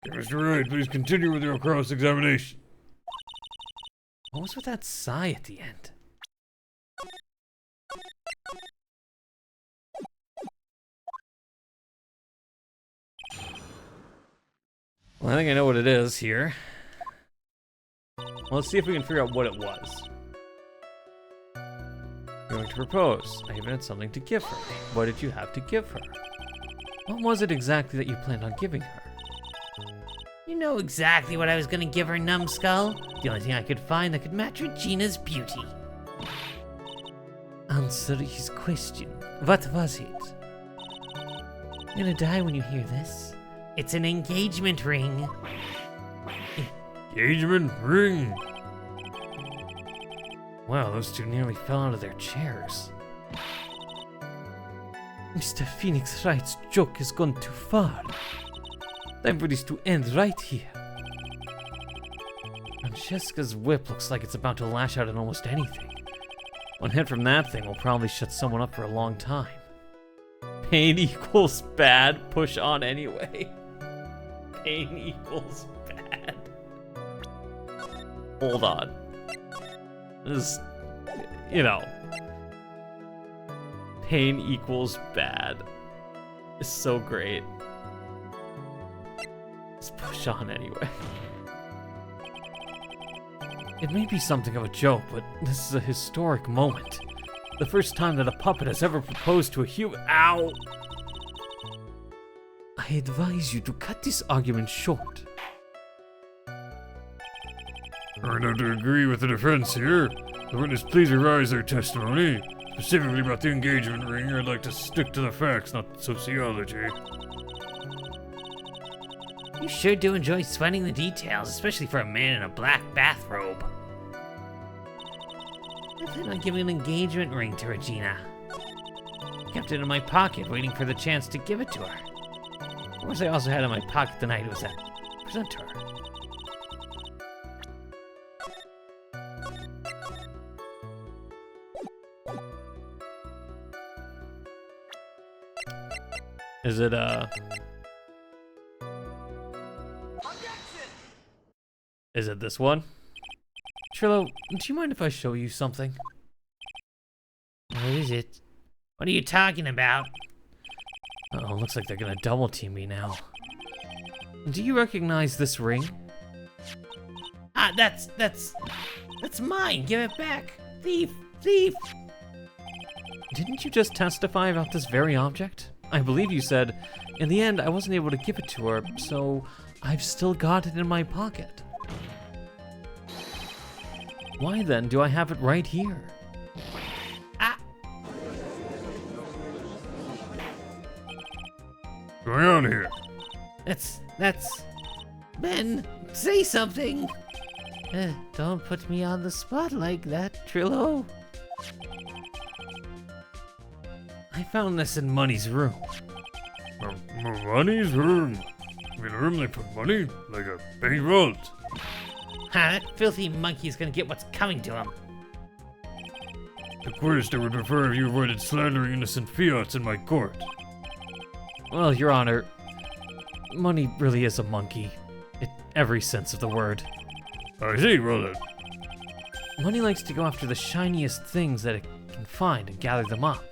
S3: Mr. Wright, please continue with your cross-examination.
S1: What was with that sigh at the end? Well, I think I know what it is here. Well, let's see if we can figure out what it was. going to propose. I even had something to give her. What did you have to give her? What was it exactly that you planned on giving her?
S4: You know exactly what I was gonna give her, numbskull. The only thing I could find that could match Regina's beauty.
S5: Answer his question. What was it? You're gonna die when you hear this.
S4: It's an engagement ring.
S3: Engagement ring.
S1: Wow, those two nearly fell out of their chairs.
S5: Mr. Phoenix Wright's joke has gone too far. Time for this to end right here.
S1: Francesca's whip looks like it's about to lash out at almost anything. One hit from that thing will probably shut someone up for a long time. Pain equals bad, push on anyway. Pain equals bad. Hold on. This, you know. Pain equals bad. It's so great. Let's push on anyway. It may be something of a joke, but this is a historic moment. The first time that a puppet has ever proposed to a human. Ow!
S5: I advise you to cut this argument short.
S3: I'm going to agree with the defense here. The witness, please revise their testimony. Specifically about the engagement ring, I'd like to stick to the facts, not sociology.
S4: You sure do enjoy sweating the details, especially for a man in a black bathrobe. I plan on giving an engagement ring to Regina. Kept it in my pocket, waiting for the chance to give it to her. Of course, I also had it in my pocket the night it was present to her.
S1: Is it, Is it this one? Trillo, do you mind if I show you something?
S4: What is it? What are you talking about?
S1: Oh, looks like they're gonna double team me now. Do you recognize this ring?
S4: Ah, that's mine. Give it back. Thief, thief.
S1: Didn't you just testify about this very object? I believe you said, in the end, I wasn't able to give it to her, so I've still got it in my pocket. Why then do I have it right here?
S4: Ah,
S3: What's going on here?
S4: that's... Ben, say something. Don't put me on the spot like that, Trillo.
S1: I found this in Money's room.
S3: Money's room. In a room they put money? Like a bank vault.
S4: Ha, that filthy monkey is gonna get what's coming to him.
S3: Of course, I would prefer if you avoided slandering innocent fiats in my court.
S1: Well, Your Honor, Money really is a monkey. In every sense of the word.
S3: I see, well then.
S1: Money likes to go after the shiniest things that it can find and gather them up.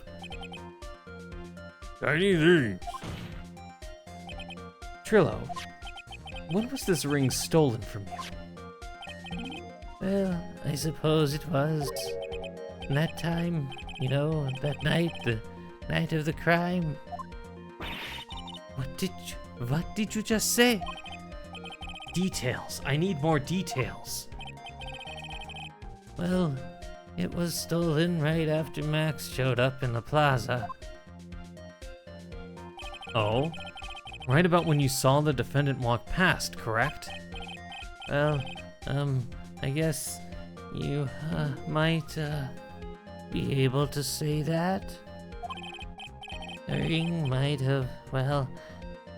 S3: Tiny things.
S1: Trillo, when was this ring stolen from you?
S4: Well, I suppose it was. And that time, you know, that night, the night of the crime.
S5: What did you just say?
S1: Details. I need more details.
S4: Well, it was stolen right after Max showed up in the plaza.
S1: Oh? Right about when you saw the defendant walk past, correct?
S4: Well, I guess you, might, be able to say that. The ring might have, well,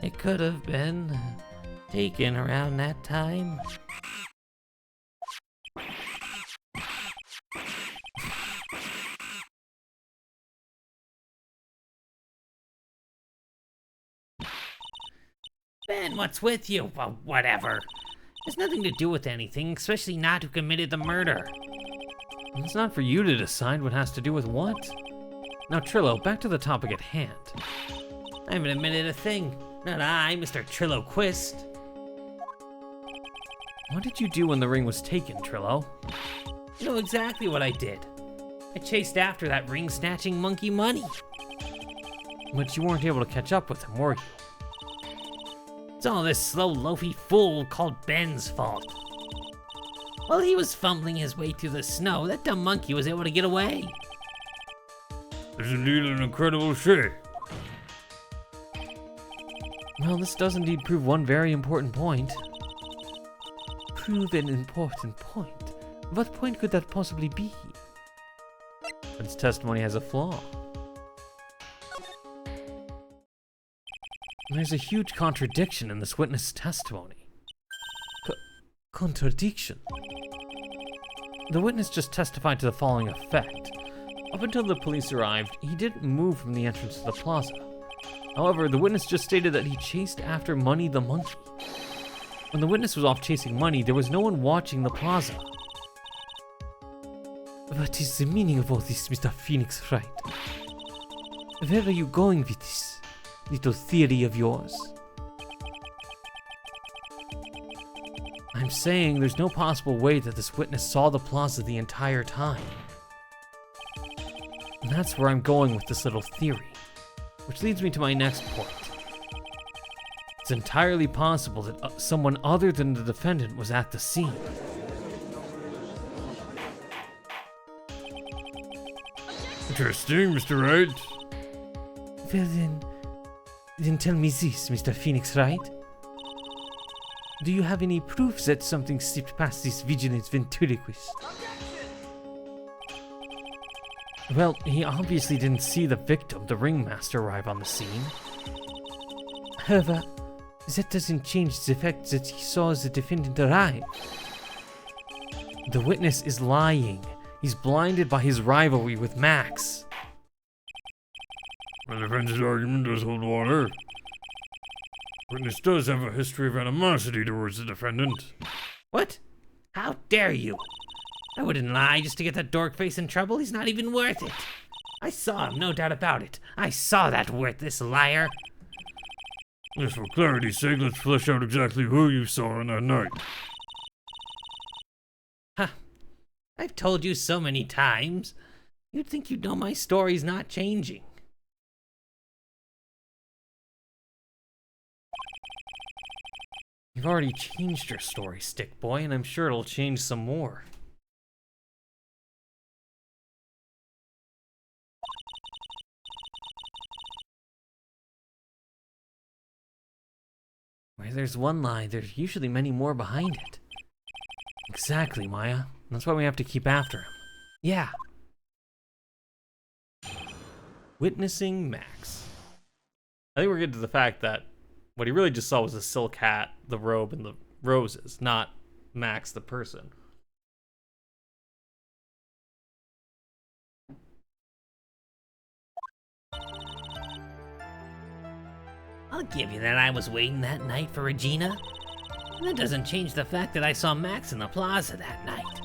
S4: it could have been taken around that time. Ben, what's with you? Well, whatever. Has nothing to do with anything, especially not who committed the murder.
S1: It's not for you to decide what has to do with what. Now, Trillo, back to the topic at hand.
S4: I haven't admitted a thing. Not I, Mr. Trillo Quist.
S1: What did you do when the ring was taken, Trillo?
S4: You know exactly what I did. I chased after that ring-snatching monkey money.
S1: But you weren't able to catch up with him, were you?
S4: It's all this slow, loafy fool called Ben's fault. While he was fumbling his way through the snow, that dumb monkey was able to get away.
S3: It's indeed an incredible shame.
S1: Well, this does indeed prove one very important point.
S5: Prove an important point. What point could that possibly be?
S1: Its testimony has a flaw. There's a huge contradiction in this witness' testimony.
S5: Contradiction?
S1: The witness just testified to the following effect. Up until the police arrived, he didn't move from the entrance to the plaza. However, the witness just stated that he chased after Money the monkey. When the witness was off chasing Money, there was no one watching the plaza.
S5: What is the meaning of all this, Mr. Phoenix Wright? Where are you going with this little theory of yours?
S1: I'm saying there's no possible way that this witness saw the plaza the entire time. And that's where I'm going with this little theory. Which leads me to my next point. It's entirely possible that someone other than the defendant was at the scene.
S3: Interesting, Mr. Wright.
S5: Well then tell me this, Mr. Phoenix Wright. Do you have any proof that something slipped past this vigilance ventriloquist?
S1: Well, he obviously didn't see the victim, the ringmaster, arrive on the scene.
S5: However, that doesn't change the fact that he saw the defendant arrive.
S1: The witness is lying. He's blinded by his rivalry with Max.
S3: The defense's argument does hold water. Witness does have a history of animosity towards the defendant.
S4: What? How dare you? I wouldn't lie just to get that dork face in trouble. He's not even worth it. I saw him, no doubt about it. I saw that worthless liar.
S3: Just for clarity's sake, let's flesh out exactly who you saw on that night.
S4: Huh. I've told you so many times. You'd think you'd know my story's not changing.
S1: You've already changed your story, Stick Boy, and I'm sure it'll change some more. Where there's one lie, there's usually many more behind it. Exactly, Maya. That's why we have to keep after him. Yeah. Witnessing Max. I think we're getting to the fact that what he really just saw was the silk hat, the robe, and the roses, not Max the person.
S4: I'll give you that I was waiting that night for Regina. And that doesn't change the fact that I saw Max in the plaza that night.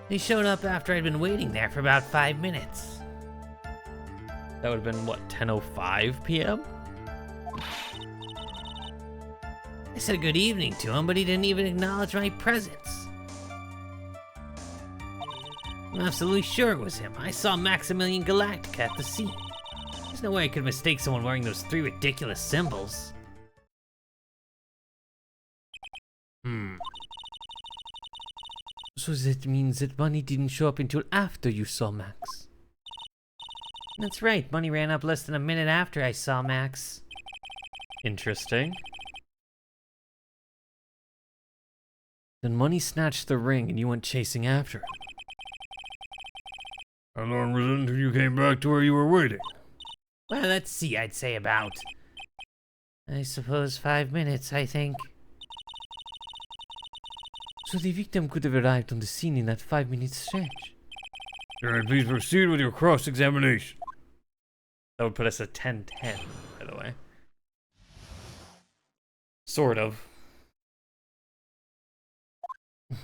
S4: He showed up after I'd been waiting there for about 5 minutes.
S1: That would have been, what, 10:05 p.m.?
S4: I said good evening to him, but he didn't even acknowledge my presence. I'm absolutely sure it was him. I saw Maximilian Galactica at the scene. There's no way I could mistake someone wearing those 3 ridiculous symbols.
S5: So that means that Bunny didn't show up until after you saw Max.
S4: That's right, Bunny ran up less than a minute after I saw Max.
S1: Interesting. Then Money snatched the ring and you went chasing after him.
S3: How long was it until you came back to where you were waiting?
S4: Well, let's see, I'd say about... I suppose 5 minutes, I think.
S5: So the victim could have arrived on the scene in that 5-minute stretch.
S3: Alright, please proceed with your cross-examination.
S1: That would put us at 10:10, by the way. Sort of.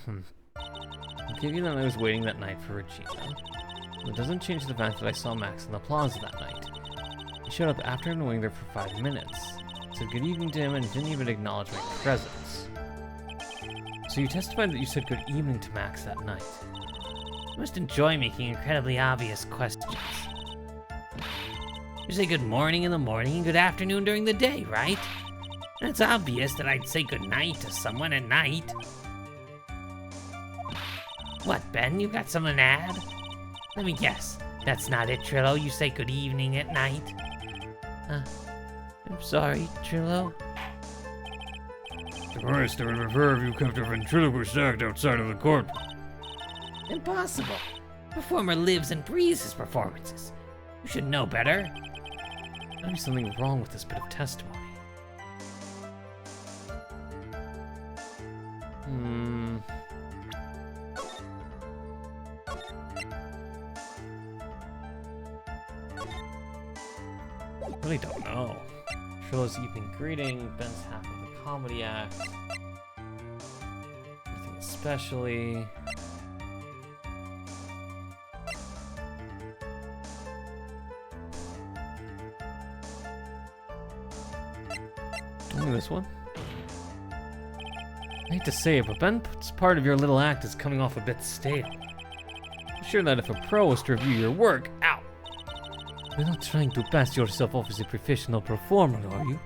S1: I'll give you that I was waiting that night for Regina. It doesn't change the fact that I saw Max in the plaza that night. He showed up after I'd been waiting there for 5 minutes. Said good evening to him and didn't even acknowledge my presence. So you testified that you said good evening to Max that night.
S4: You must enjoy making incredibly obvious questions. You say good morning in the morning and good afternoon during the day, right? And it's obvious that I'd say good night to someone at night. What, Ben? You got something to add? Let me guess. That's not it, Trillo. You say good evening at night. I'm sorry, Trillo.
S3: To Christ, I would prefer if you kept a ventriloquist act outside of the courtroom.
S4: Impossible. The performer lives and breathes his performances. You should know better.
S1: There's be something wrong with this bit of testimony. I really don't know. Trillo's evening greeting, Ben's half of the comedy act. Anything especially. Only this one. I hate to say it, but Ben's part of your little act is coming off a bit stale. I'm sure that if a pro was to review your work, ow!
S5: You're not trying to pass yourself off as a professional performer, are you?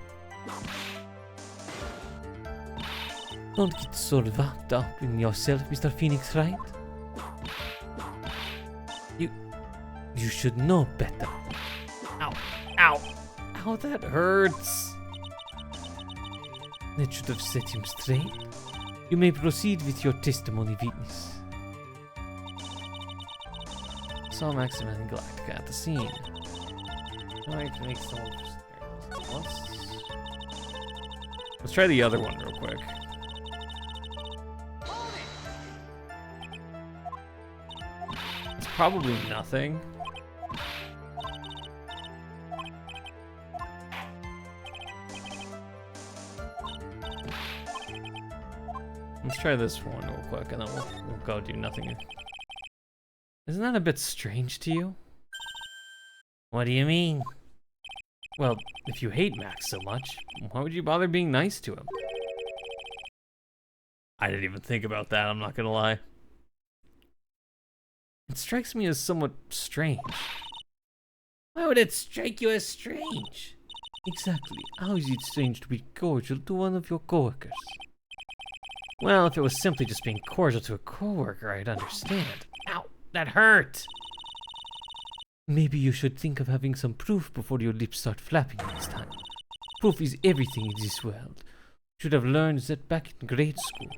S5: Don't get so wrapped up in yourself, Mr. Phoenix, right? You should know better.
S1: Ow! Ow! Ow, that hurts!
S5: That should have set him straight. You may proceed with your testimony, witness.
S1: Saw Maximilian Galactica at the scene. I can make someone. Let's try the other one real quick. It's probably nothing. Let's try this one real quick, and then we'll go do nothing. Isn't that a bit strange to you?
S4: What do you mean?
S1: Well, if you hate Max so much, why would you bother being nice to him? I didn't even think about that, I'm not gonna lie. It strikes me as somewhat strange.
S4: Why would it strike you as strange?
S5: Exactly. How is it strange to be cordial to one of your coworkers?
S1: Well, if it was simply just being cordial to a coworker, I'd understand.
S4: Ow, that hurt!
S5: Maybe you should think of having some proof before your lips start flapping next time. Proof is everything in this world. You should have learned that back in grade school.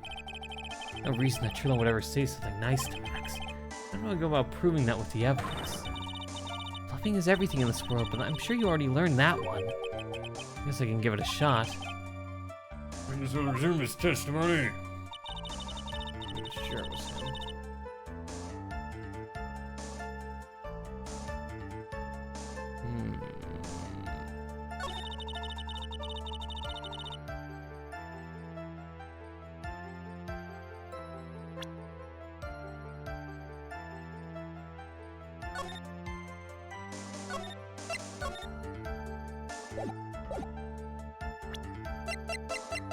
S1: No reason that Trillo would ever say something nice to Max. I don't know how to go about proving that with the evidence. Bluffing is everything in this world, but I'm sure you already learned that one. I guess I can give it a shot.
S3: Witness will resume his testimony.
S1: Sure it was him.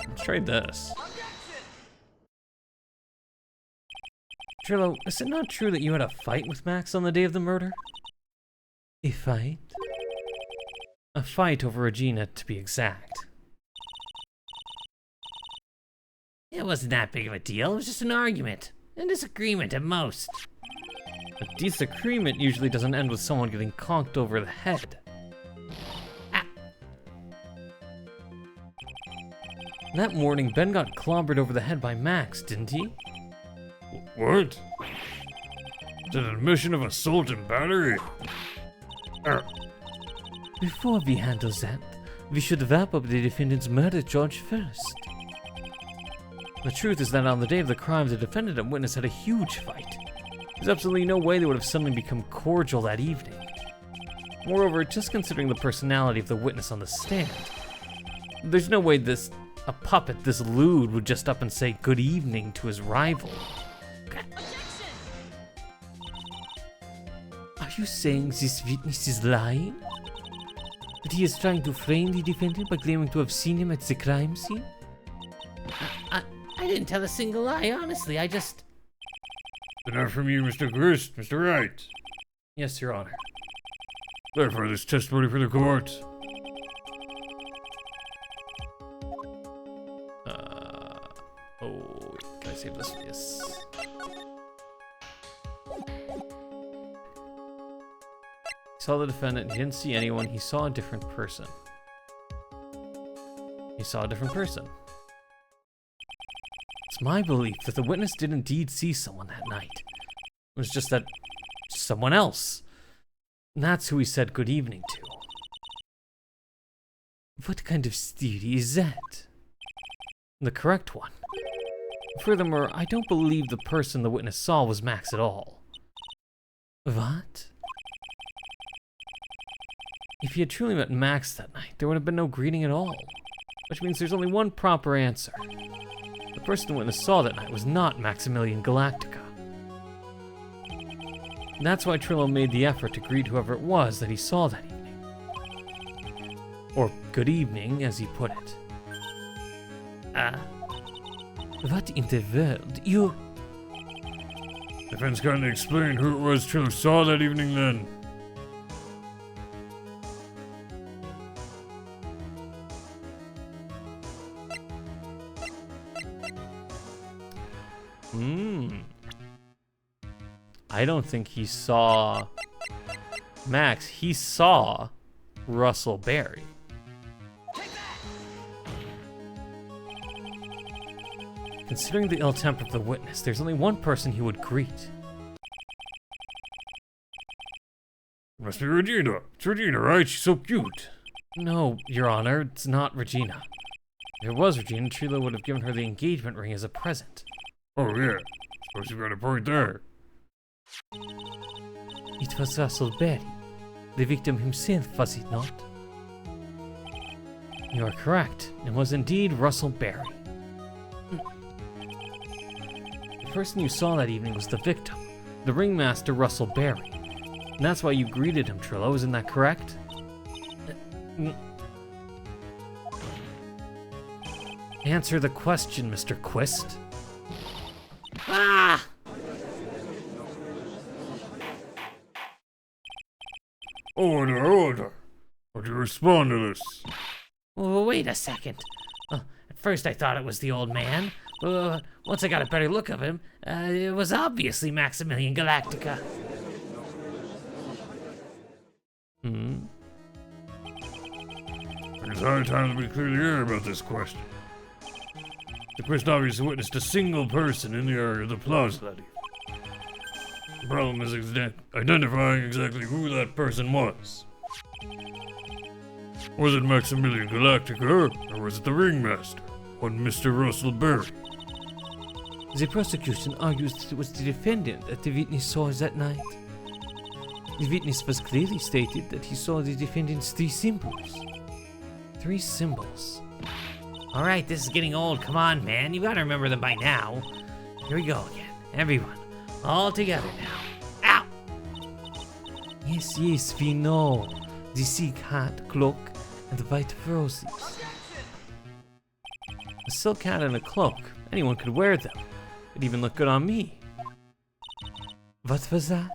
S1: Let's try this. Trillo, is it not true that you had a fight with Max on the day of the murder?
S5: A fight?
S1: A fight over Regina, to be exact.
S4: It wasn't that big of a deal. It was just an argument. A disagreement at most.
S1: A disagreement usually doesn't end with someone getting conked over the head. That morning, Ben got clobbered over the head by Max, didn't he?
S3: What? Is it an admission of assault and battery?
S5: Before we handle that, we should wrap up the defendant's murder charge first.
S1: The truth is that on the day of the crime, the defendant and witness had a huge fight. There's absolutely no way they would have suddenly become cordial that evening. Moreover, just considering the personality of the witness on the stand, there's no way a puppet this lewd would just up and say good evening to his rival.
S5: Are you saying this witness is lying? That he is trying to frame the defendant by claiming to have seen him at the crime scene?
S4: I didn't tell a single lie, honestly. I just...
S3: Enough from you, Mr. Grist. Mr. Wright.
S1: Yes, Your Honor.
S3: Therefore, this testimony for the court.
S1: Oh, wait, can I save this? Yes. He saw the defendant. He didn't see anyone. He saw a different person. He saw a different person. It's my belief that the witness did indeed see someone that night. It was just that someone else. And that's who he said good evening to.
S5: What kind of theory is that?
S1: The correct one. Furthermore, I don't believe the person the witness saw was Max at all.
S5: What?
S1: If he had truly met Max that night, there would have been no greeting at all. Which means there's only one proper answer. The person the witness saw that night was not Maximilian Galactica. And that's why Trillo made the effort to greet whoever it was that he saw that evening. Or good evening, as he put it.
S5: What in the world? You...
S3: Defense kindly explain who it was Trillo saw that evening then.
S1: I don't think he saw Max. He saw Russell Berry. Considering the ill temper of the witness, there's only one person he would greet.
S3: Must be Regina. It's Regina, right? She's so cute.
S1: No, Your Honor, it's not Regina. If it was Regina, Trillo would have given her the engagement ring as a present.
S3: Oh, yeah. Suppose you've got a point there.
S5: It was Russell Berry, the victim himself, was it not?
S1: You are correct. It was indeed Russell Berry. The person you saw that evening was the victim, the ringmaster Russell Berry. And that's why you greeted him, Trillo, isn't that correct? Answer the question, Mr. Quist.
S4: Ah!
S3: Order. How do you respond to this?
S4: Well, wait a second. At first I thought it was the old man, but once I got a better look of him, it was obviously Maximilian Galactica.
S3: It's high time to be clear the air about this question. The Quist obviously witnessed a single person in the area of the plaza that evening. The problem is identifying exactly who that person was. Was it Maximilian Galactica, or was it the ringmaster, one Mr. Russell Berry?
S5: The prosecution argues that it was the defendant that the witness saw that night. The witness was clearly stated that he saw the defendant's 3 symbols.
S1: 3 symbols.
S4: Alright, this is getting old. Come on, man. You gotta remember them by now. Here we go again. Everyone. All together now. Ow!
S5: Yes, we know. The silk hat, cloak, and the white roses.
S1: A silk hat and a cloak. Anyone could wear them. It'd even look good on me.
S5: What was that?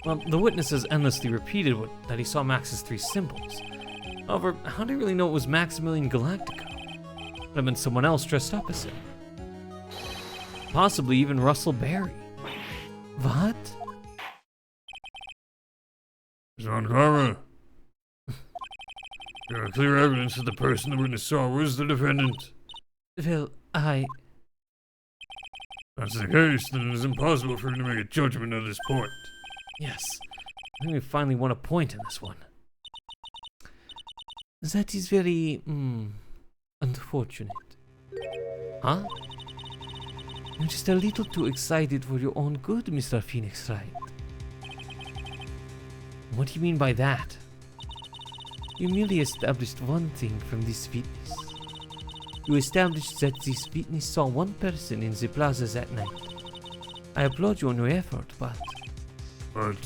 S1: Well, the witnesses endlessly repeated that he saw Max's 3 symbols. However, how do you really know it was Maximilian Galactica? Could have been someone else dressed up as him. Possibly even Russell Berry.
S5: What?
S3: John Carver. There are clear evidence that the person the witness saw was the defendant.
S5: Well,
S3: If that's the case, then it is impossible for him to make a judgment at this point.
S1: Yes. I think we finally won a point in this one.
S5: That is very, unfortunate.
S1: Huh?
S5: You're just a little too excited for your own good, Mr. Phoenix Wright.
S1: What do you mean by that?
S5: You merely established one thing from this witness. You established that this witness saw one person in the plaza that night. I applaud you on your effort, but
S3: But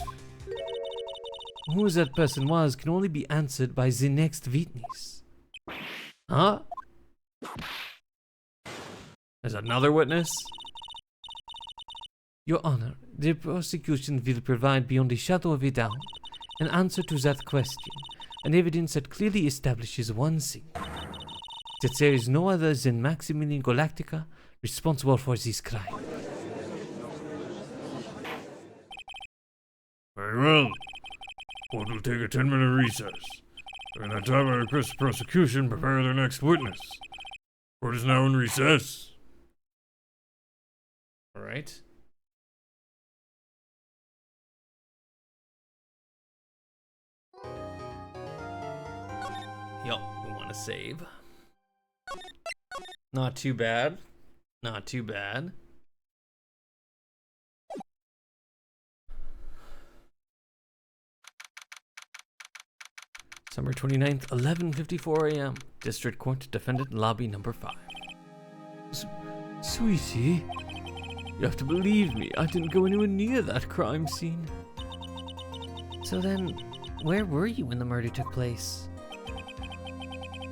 S5: who that person was can only be answered by the next witness.
S1: Huh? There's another witness?
S5: Your Honor, the prosecution will provide beyond a shadow of a doubt an answer to that question, and evidence that clearly establishes one thing: that there is no other than Maximilian Galactica responsible for this crime.
S3: Very well. Court will take a 10-minute recess. During that time, I request the prosecution prepare their next witness. Court is now in recess.
S1: All right. Yup, we want to save. Not too bad. Not too bad. December 29th, 11:54 a.m. District Court, Defendant Lobby Number 5.
S5: Sweetie, you have to believe me, I didn't go anywhere near that crime scene.
S4: So then, where were you when the murder took place?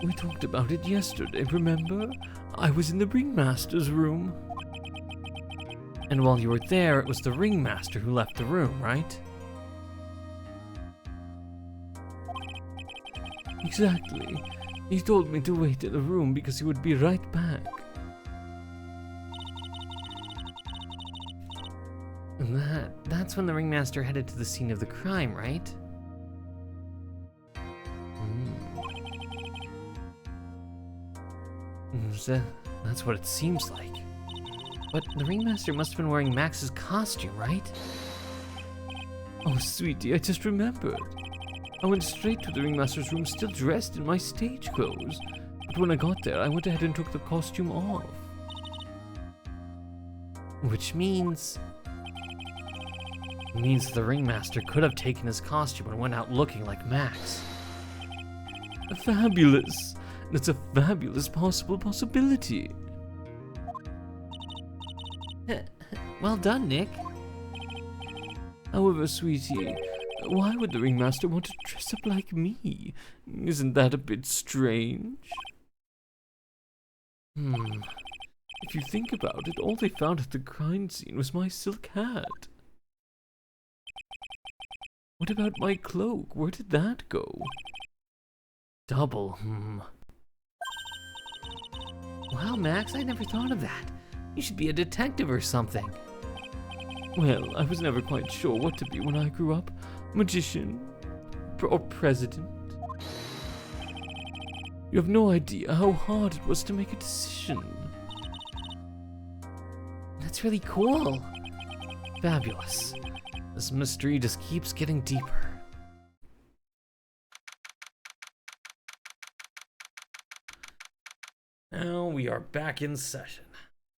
S5: We talked about it yesterday, remember? I was in the ringmaster's room.
S1: And while you were there, it was the ringmaster who left the room, right?
S5: Exactly. He told me to wait in the room because he would be right back.
S1: And that's when the ringmaster headed to the scene of the crime, right? That's what it seems like. But the ringmaster must have been wearing Max's costume, right?
S5: Oh, sweetie, I just remembered. I went straight to the ringmaster's room still dressed in my stage clothes. But when I got there, I went ahead and took the costume off.
S1: Which means the ringmaster could have taken his costume and went out looking like Max.
S5: Fabulous! That's a fabulous possibility.
S1: Well done, Nick.
S5: However, sweetie, why would the ringmaster want to dress up like me? Isn't that a bit strange? If you think about it, all they found at the crime scene was my silk hat. What about my cloak? Where did that go?
S1: Double, Wow, Max, I never thought of that. You should be a detective or something.
S5: Well, I was never quite sure what to be when I grew up. Magician or president. You have no idea how hard it was to make a decision.
S1: That's really cool. Fabulous. This mystery just keeps getting deeper. Now we are back in session.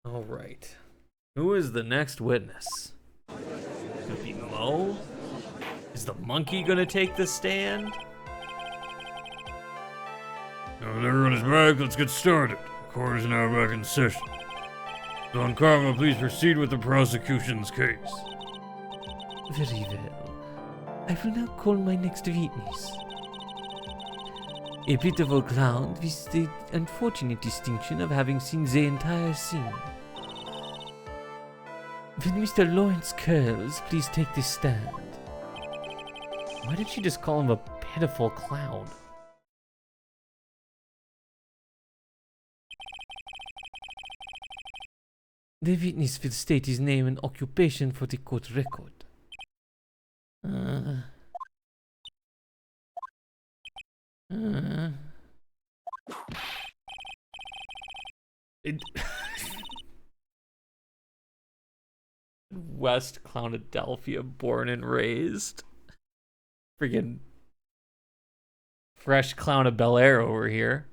S1: All right. Who is the next witness? Could it be Mo? Is the monkey gonna take the stand?
S3: Now that everyone is back, let's get started. The court is now back in session. Don Carmel, please proceed with the prosecution's case.
S5: Very well. I will now call my next witness. A pitiful clown with the unfortunate distinction of having seen the entire scene. Will Mr. Lawrence Curls please take the stand?
S1: Why did she just call him a pitiful clown?
S5: The witness will state his name and occupation for the court record.
S1: West Clownadelphia, born and raised. Friggin' fresh clown of Bel Air over here.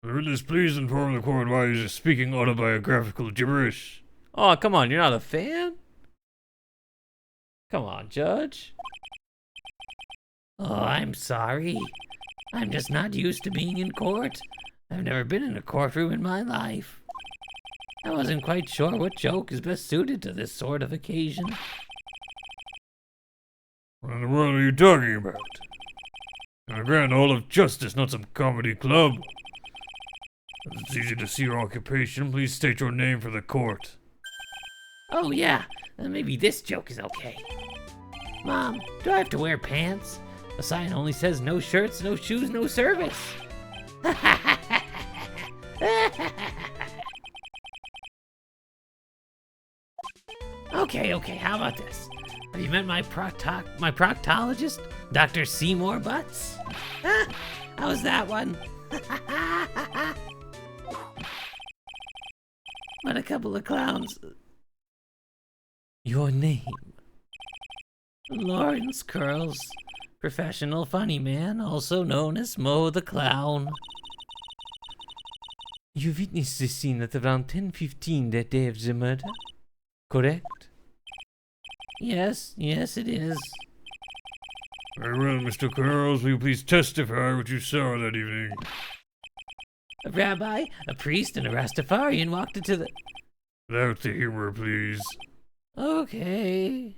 S3: Witness, please inform the court why he's speaking autobiographical gibberish.
S1: Oh, come on, you're not a fan? Come on, Judge.
S4: Oh, I'm sorry. I'm just not used to being in court. I've never been in a courtroom in my life. I wasn't quite sure what joke is best suited to this sort of occasion.
S3: What in the world are you talking about? In a grand hall of justice, not some comedy club. It's easy to see your occupation. Please state your name for the court.
S4: Oh yeah, maybe this joke is okay. Mom, do I have to wear pants? The sign only says no shirts, no shoes, no service. Okay, how about this? Have you met my proctologist, Dr. Seymour Butts? How's that one? But a couple of clowns.
S5: Your name?
S4: Lawrence Curls, professional funny man, also known as Mo the Clown.
S5: You witnessed the scene at around 10:15 that day of the murder, correct?
S4: Yes, it is.
S3: Very well, Mr. Curls, will you please testify what you saw that evening?
S4: A rabbi, a priest, and a Rastafarian walked into the...
S3: Without the humor, please.
S4: Okay.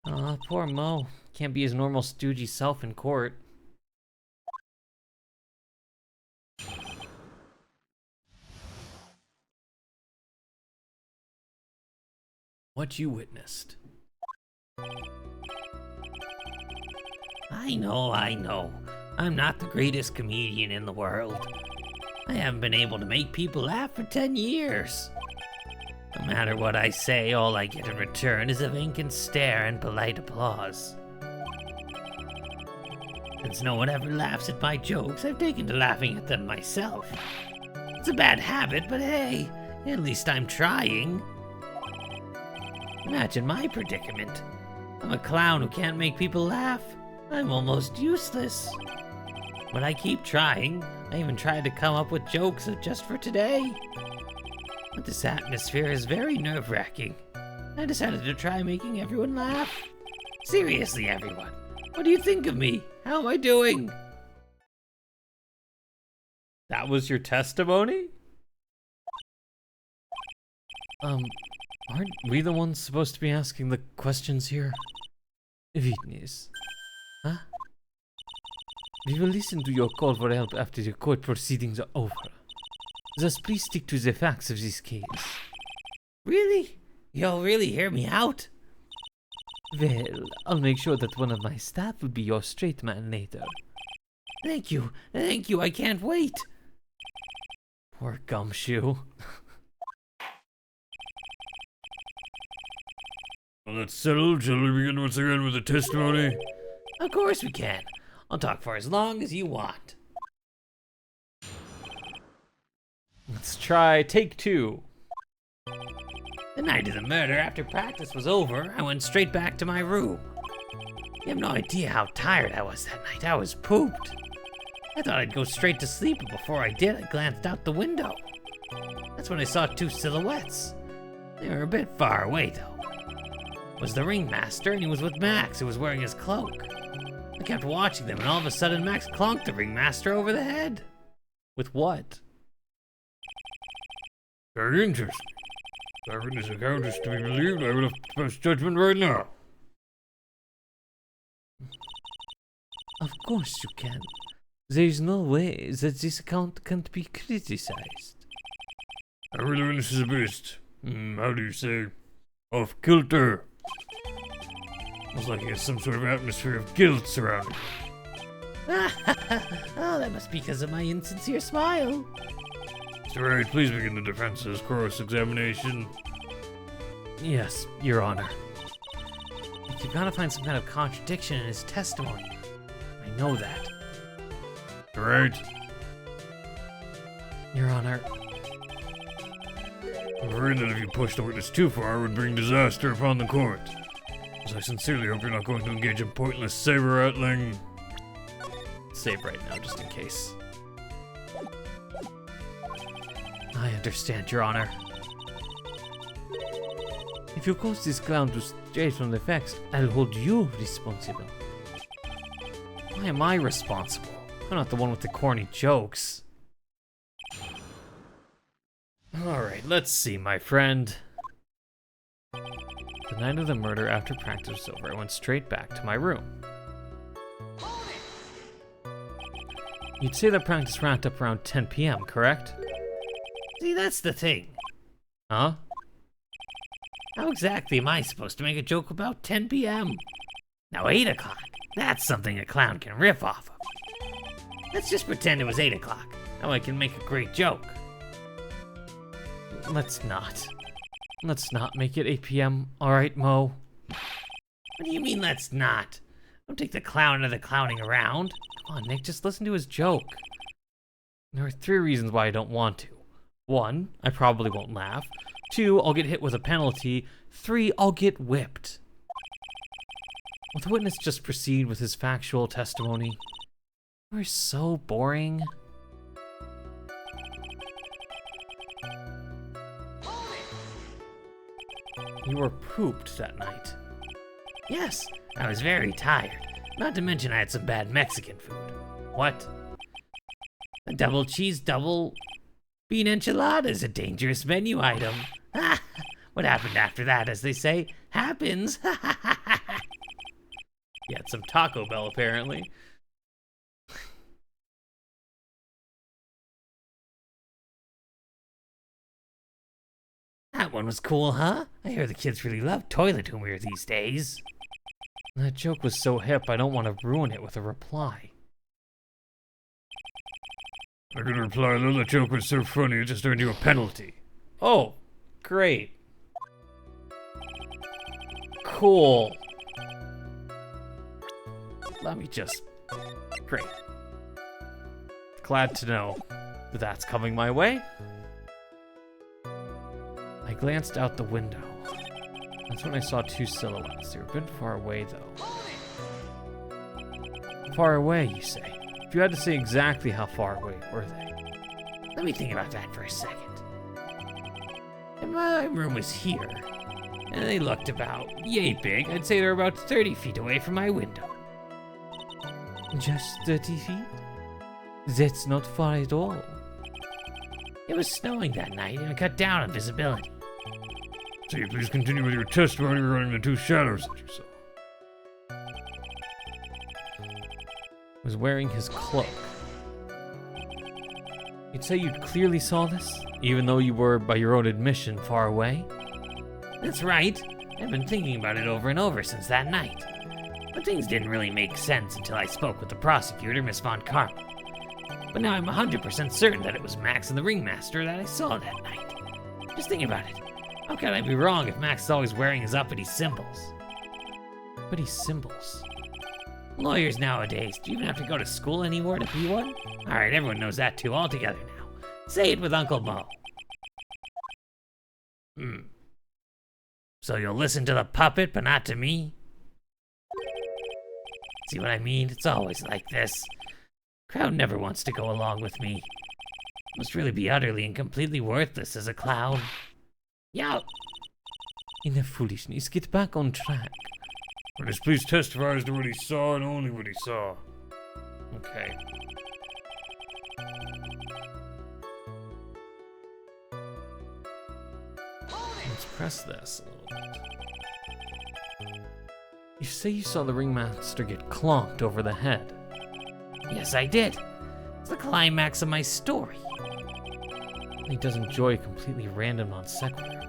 S1: Aw, poor Mo. Can't be his normal stoogey self in court. What you witnessed?
S4: I know. I'm not the greatest comedian in the world. I haven't been able to make people laugh for 10 years. No matter what I say, all I get in return is a vacant stare and polite applause. Since no one ever laughs at my jokes, I've taken to laughing at them myself. It's a bad habit, but hey, at least I'm trying. Imagine my predicament. I'm a clown who can't make people laugh. I'm almost useless. But I keep trying. I even tried to come up with jokes just for today. But this atmosphere is very nerve-wracking. I decided to try making everyone laugh. Seriously, everyone. What do you think of me? How am I doing?
S1: That was your testimony?
S5: Aren't we the ones supposed to be asking the questions here? Witness. Huh? We will listen to your call for help after the court proceedings are over. Thus, please stick to the facts of this case.
S4: Really? You'll really hear me out?
S5: Well, I'll make sure that one of my staff will be your straight man later.
S4: Thank you, I can't wait.
S1: Poor gumshoe.
S3: Well, that's settled. Shall we begin once again with the testimony?
S4: Of course we can. I'll talk for as long as you want.
S1: Let's try take 2.
S4: The night of the murder, after practice was over, I went straight back to my room. You have no idea how tired I was that night. I was pooped. I thought I'd go straight to sleep, but before I did, I glanced out the window. That's when I saw 2 silhouettes. They were a bit far away, though. It was the ringmaster, and he was with Max, who was wearing his cloak. I kept watching them, and all of a sudden, Max clonked the ringmaster over the head.
S1: With what?
S3: Very interesting. If our witness account is to be believed, I would have passed judgment right now.
S5: Of course you can. There is no way that this account can't be criticized.
S3: I really witness is a bit, how do you say, off kilter. Almost like he has some sort of atmosphere of guilt surrounding him.
S4: Oh, that must be because of my insincere smile.
S3: Mr. Wright, please begin the defense's cross-examination.
S1: Yes, Your Honor. You've got to find some kind of contradiction in his testimony. I know that.
S3: Right.
S1: Your Honor.
S3: I'm afraid that if you push the witness too far, it would bring disaster upon the court. As I sincerely hope you're not going to engage in pointless saber-rattling.
S1: Save right now, just in case. I understand, Your Honor.
S5: If you cause this clown to stray from the facts, I'll hold you responsible.
S1: Why am I responsible? I'm not the one with the corny jokes. Alright, let's see, my friend. The night of the murder, after practice was over, I went straight back to my room. You'd say that practice wrapped up around 10 p.m., correct?
S4: See, that's the thing.
S1: Huh?
S4: How exactly am I supposed to make a joke about 10 p.m.? Now 8 o'clock, that's something a clown can riff off of. Let's just pretend it was 8 o'clock. Now I can make a great joke.
S1: Let's not. Let's not make it 8 p.m., alright, Mo?
S4: What do you mean, let's not? Don't take the clown into the clowning around.
S1: Come on, Nick, just listen to his joke. There are 3 reasons why I don't want to. 1, I probably won't laugh. 2, I'll get hit with a penalty. 3, I'll get whipped. Will the witness just proceed with his factual testimony? You're so boring. You were pooped that night.
S4: Yes, I was very tired. Not to mention I had some bad Mexican food.
S1: What?
S4: A double cheese, double bean enchilada is a dangerous menu item. What happened after that, as they say, happens.
S1: You had some Taco Bell, apparently.
S4: That one was cool, huh? I hear the kids really love toilet humor these days.
S1: That joke was so hip, I don't want to ruin it with a reply.
S3: I can reply, though, the joke was so funny it just earned you a penalty.
S1: Oh, great. Cool. Let me just... Great. Glad to know that that's coming my way. I glanced out the window. That's when I saw 2 silhouettes. They were a bit far away, though. Far away, you say? If you had to say exactly how far away were they?
S4: Let me think about that for a second. If my room was here, and they looked about yay big, I'd say they're about 30 feet away from my window.
S5: Just 30 feet? That's not far at all.
S4: It was snowing that night and it cut down on visibility.
S3: So you please continue with your testimony regarding the 2 shadows that you saw.
S1: Was wearing his cloak. You'd say you clearly saw this, even though you were, by your own admission, far away?
S4: That's right. I've been thinking about it over and over since that night. But things didn't really make sense until I spoke with the prosecutor, Miss Von Karma. But now I'm 100% certain that it was Max and the Ringmaster that I saw that night. Just think about it. How can I be wrong if Max is always wearing his uppity symbols?
S1: Uppity symbols?
S4: Lawyers nowadays, do you even have to go to school anymore to be one? Alright, everyone knows that too, all together now. Say it with Uncle Mo. So you'll listen to the puppet, but not to me? See what I mean? It's always like this. Crowd never wants to go along with me. Must really be utterly and completely worthless as a clown. Yow!
S5: Enough foolishness, get back on track.
S3: Witness, please testify as to what he saw and only what he saw.
S1: Okay. Let's press this a little bit. You say you saw the Ringmaster get clonked over the head.
S4: Yes, I did. It's the climax of my story.
S1: He does enjoy a completely random non sequitur.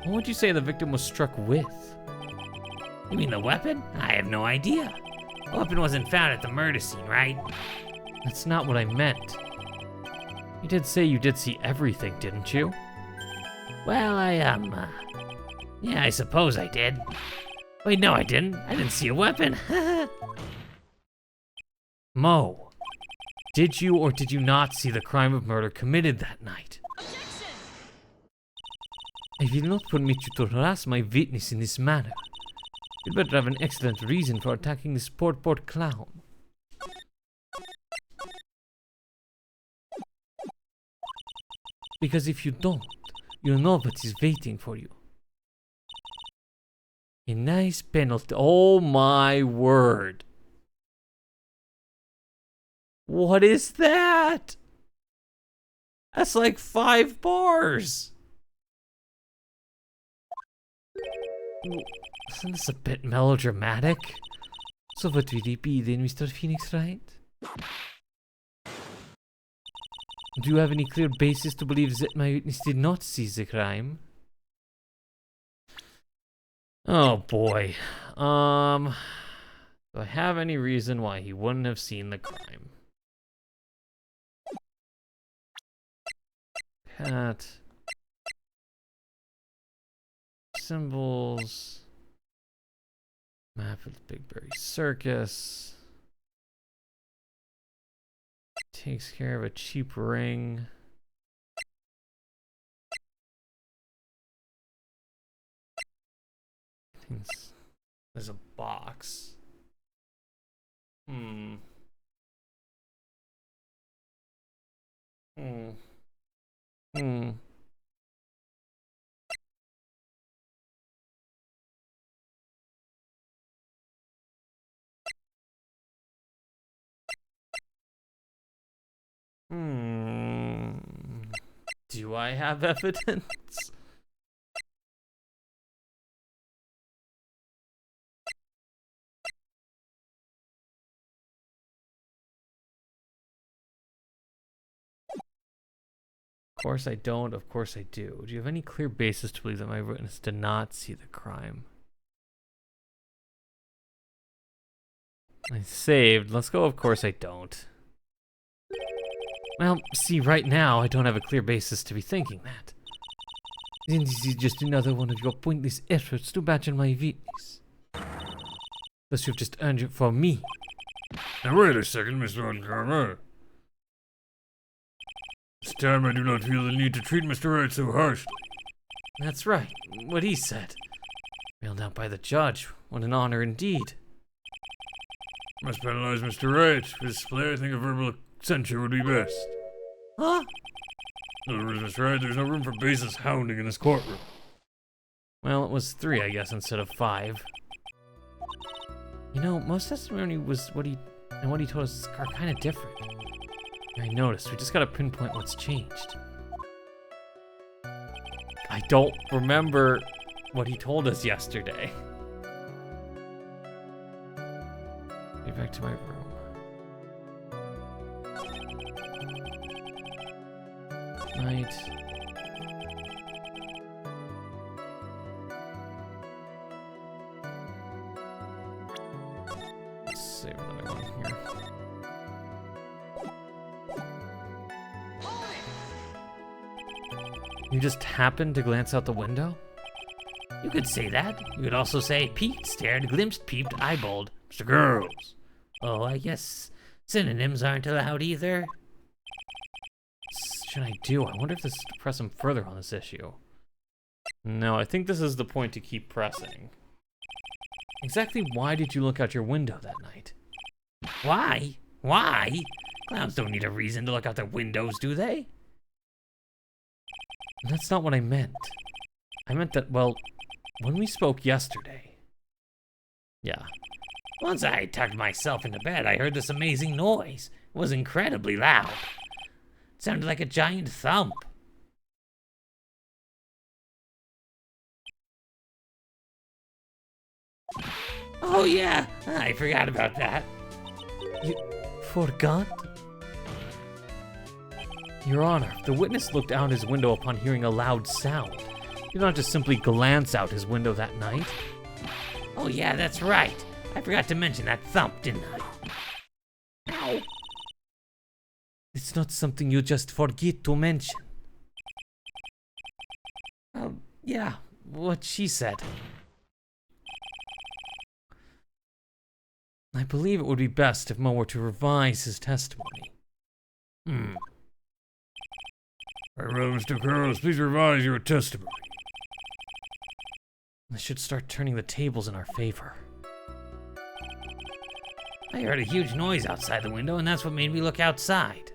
S1: What would you say the victim was struck with?
S4: You mean the weapon? I have no idea. The weapon wasn't found at the murder scene, right?
S1: That's not what I meant. You did say you did see everything, didn't you?
S4: Well, yeah, I suppose I did. Wait, no, I didn't. I didn't see a weapon.
S1: Mo, did you or did you not see the crime of murder committed that night?
S5: I will not permit you to harass my witness in this manner. You better have an excellent reason for attacking this poor clown. Because if you don't, you'll know what is waiting for you. A nice penalty.
S1: Oh my word. What is that? That's like 5 bars. Isn't this a bit melodramatic?
S5: So what will it be then, Mr. Phoenix Wright? Do you have any clear basis to believe that my witness did not see the crime?
S1: Oh boy. Do I have any reason why he wouldn't have seen the crime? Pat. Symbols. Map of the Big Berry Circus. Takes care of a cheap ring. There's a box. Hmm. Hmm. Hmm. Hmm. Do I have evidence? Of course I don't, of course I do. Do you have any clear basis to believe that my witness did not see the crime? I saved. Let's go, of course I don't. Well, see, right now, I don't have a clear basis to be thinking that.
S5: Then this is just another one of your pointless efforts to badger my witness. Thus you've just earned it for me.
S3: Now wait a second, Mr. Unkarma. This time I do not feel the need to treat Mr. Wright so harshly.
S1: That's right, what he said. Bailed out by the judge. What an honor indeed.
S3: Must penalize Mr. Wright. For this display, I think a verbal censure would be best.
S1: Huh?
S3: In other words, Mr. Wright, there's no room for baseless hounding in this courtroom.
S1: Well, it was 3, I guess, instead of 5. You know, most testimony was what he told us are kind of different. I noticed. We just gotta pinpoint what's changed. I don't remember what he told us yesterday. Get back to my room. Night. Let's save another one here. You just happened to glance out the window?
S4: You could say that. You could also say peeked, stared, glimpsed, peeped, eyeballed.
S3: Mr. Girls.
S4: Oh, I guess synonyms aren't allowed either.
S1: What should I do? I wonder if this is to press him further on this issue. No, I think this is the point to keep pressing. Exactly why did you look out your window that night?
S4: Why? Why? Clowns don't need a reason to look out their windows, do they?
S1: That's not what I meant. I meant that, well, when we spoke yesterday. Yeah.
S4: Once I tucked myself into bed, I heard this amazing noise. It was incredibly loud. It sounded like a giant thump. Oh yeah, I forgot about that.
S5: You forgot?
S1: Your Honor, the witness looked out his window upon hearing a loud sound. He did not just simply glance out his window that night.
S4: Oh yeah, that's right. I forgot to mention that thump, didn't I? Ow.
S5: It's not something you just forget to mention.
S1: Yeah, what she said. I believe it would be best if Mo were to revise his testimony.
S3: Very well, Mr. Curls, please revise your testimony.
S1: I should start turning the tables in our favor.
S4: I heard a huge noise outside the window, and that's what made me look outside.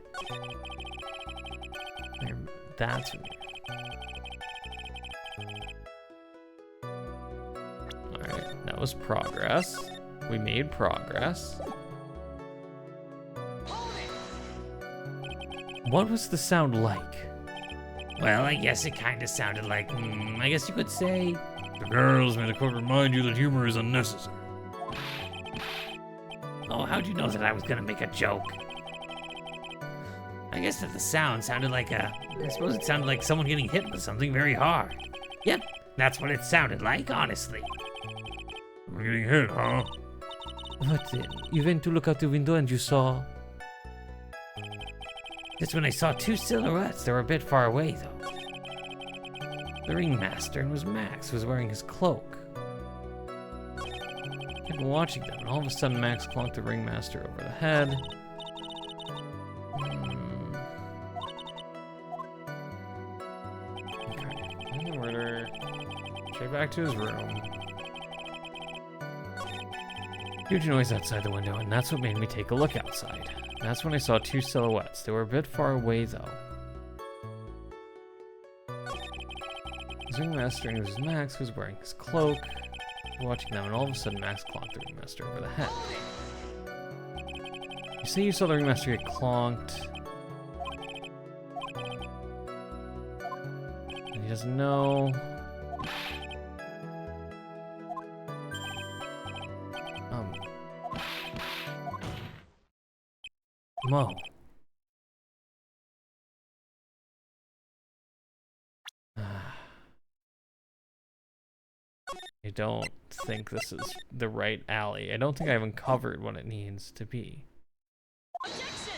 S1: That's... Alright, that was progress. We made progress. What was the sound like?
S4: Well, I guess it kind of sounded like, I guess you could say...
S3: The girls, may the court remind you that humor is unnecessary.
S4: Oh, how'd you know that I was gonna make a joke? I guess that the sound sounded like I suppose it sounded like someone getting hit with something very hard. Yep, that's what it sounded like, honestly.
S3: We're getting hit, huh?
S5: What then? You went to look out the window and you saw...
S4: That's when I saw two silhouettes. They were a bit far away, though. The ringmaster and was Max, who was wearing his cloak.
S1: I kept watching them, and all of a sudden Max clunked the ringmaster over the head. Okay, and the murder. Straight back to his room. Huge noise outside the window, and that's what made me take a look outside. That's when I saw two silhouettes. They were a bit far away, though. The ringmaster and his Max was wearing his cloak. Watching them, and all of a sudden Max clonked the ringmaster over the head. You say you saw the ringmaster get clonked. And he doesn't know. Mo. I don't think this is the right alley. I don't think I have uncovered what it needs to be.
S6: Objection!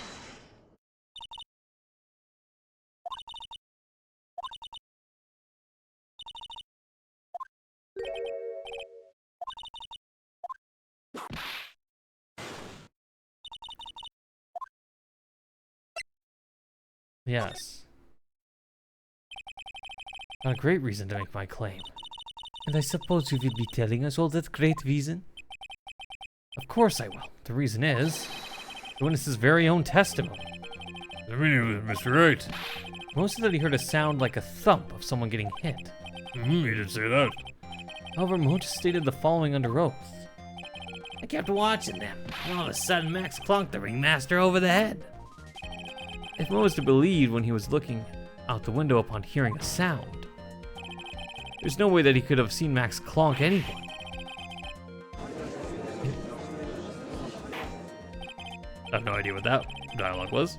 S1: Yes. Not a great reason to make my claim.
S5: And I suppose you will be telling us all that great reason?
S1: Of course I will. The reason is, the witness's very own testimony.
S3: The meaning of it, Mr. Wright.
S1: Most of that he heard a sound like a thump of someone getting hit.
S3: He did say that.
S1: However, Mo just stated the following under oath.
S4: I kept watching them, and all of a sudden Max clonked the ringmaster over the head.
S1: If Mo was to believe when he was looking out the window upon hearing a sound, there's no way that he could have seen Max clonk anyone. I have no idea what that dialogue was.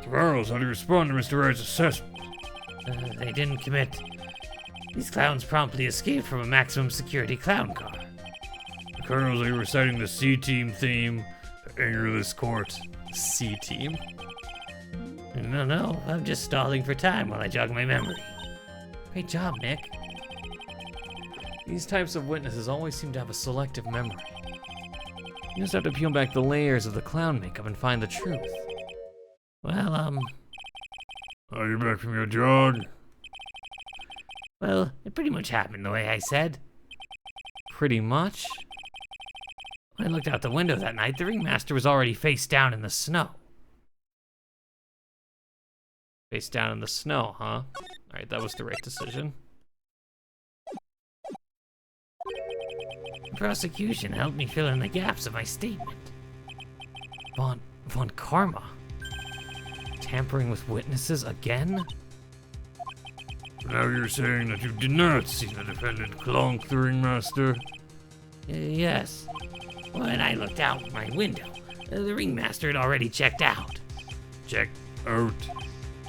S3: Charles, how do you respond to Mr. Wright's assessment?
S4: They didn't commit. These clowns promptly escaped from a maximum security clown car.
S3: Colonels, are you reciting the C-Team theme to anger this court?
S1: C-Team?
S4: No, I'm just stalling for time while I jog my memory. Great job, Nick.
S1: These types of witnesses always seem to have a selective memory. You just have to peel back the layers of the clown makeup and find the truth.
S4: Well,
S3: Are you back from your jog?
S4: well, it pretty much happened the way I said.
S1: Pretty much.
S4: When I looked out the window that night, the ringmaster was already face down in the snow.
S1: Face down in the snow, huh? Alright, that was the right decision.
S4: The prosecution helped me fill in the gaps of my statement.
S1: Von Karma? Tampering with witnesses again?
S3: Now you're saying that you did not see the defendant clonk the ringmaster?
S4: Yes. When I looked out my window, the ringmaster had already checked out.
S3: Check out.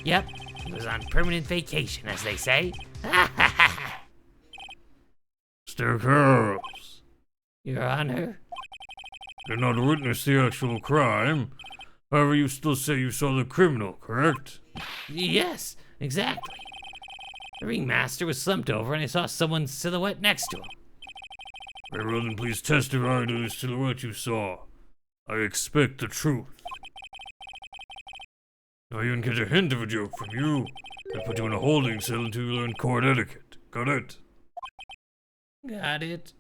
S4: Yep, he was on permanent vacation, as they say.
S3: Mr. Charles,
S4: Your Honor?
S3: did not witness the actual crime. However, you still say you saw the criminal, correct?
S4: Yes, exactly. The ringmaster was slumped over and I saw someone's silhouette next to him.
S3: Very well, then please testify to the silhouette you saw. I expect the truth. If I even catch a hint of a joke from you, I'll put you in a holding cell until you learn court etiquette. Got it?
S4: Got it.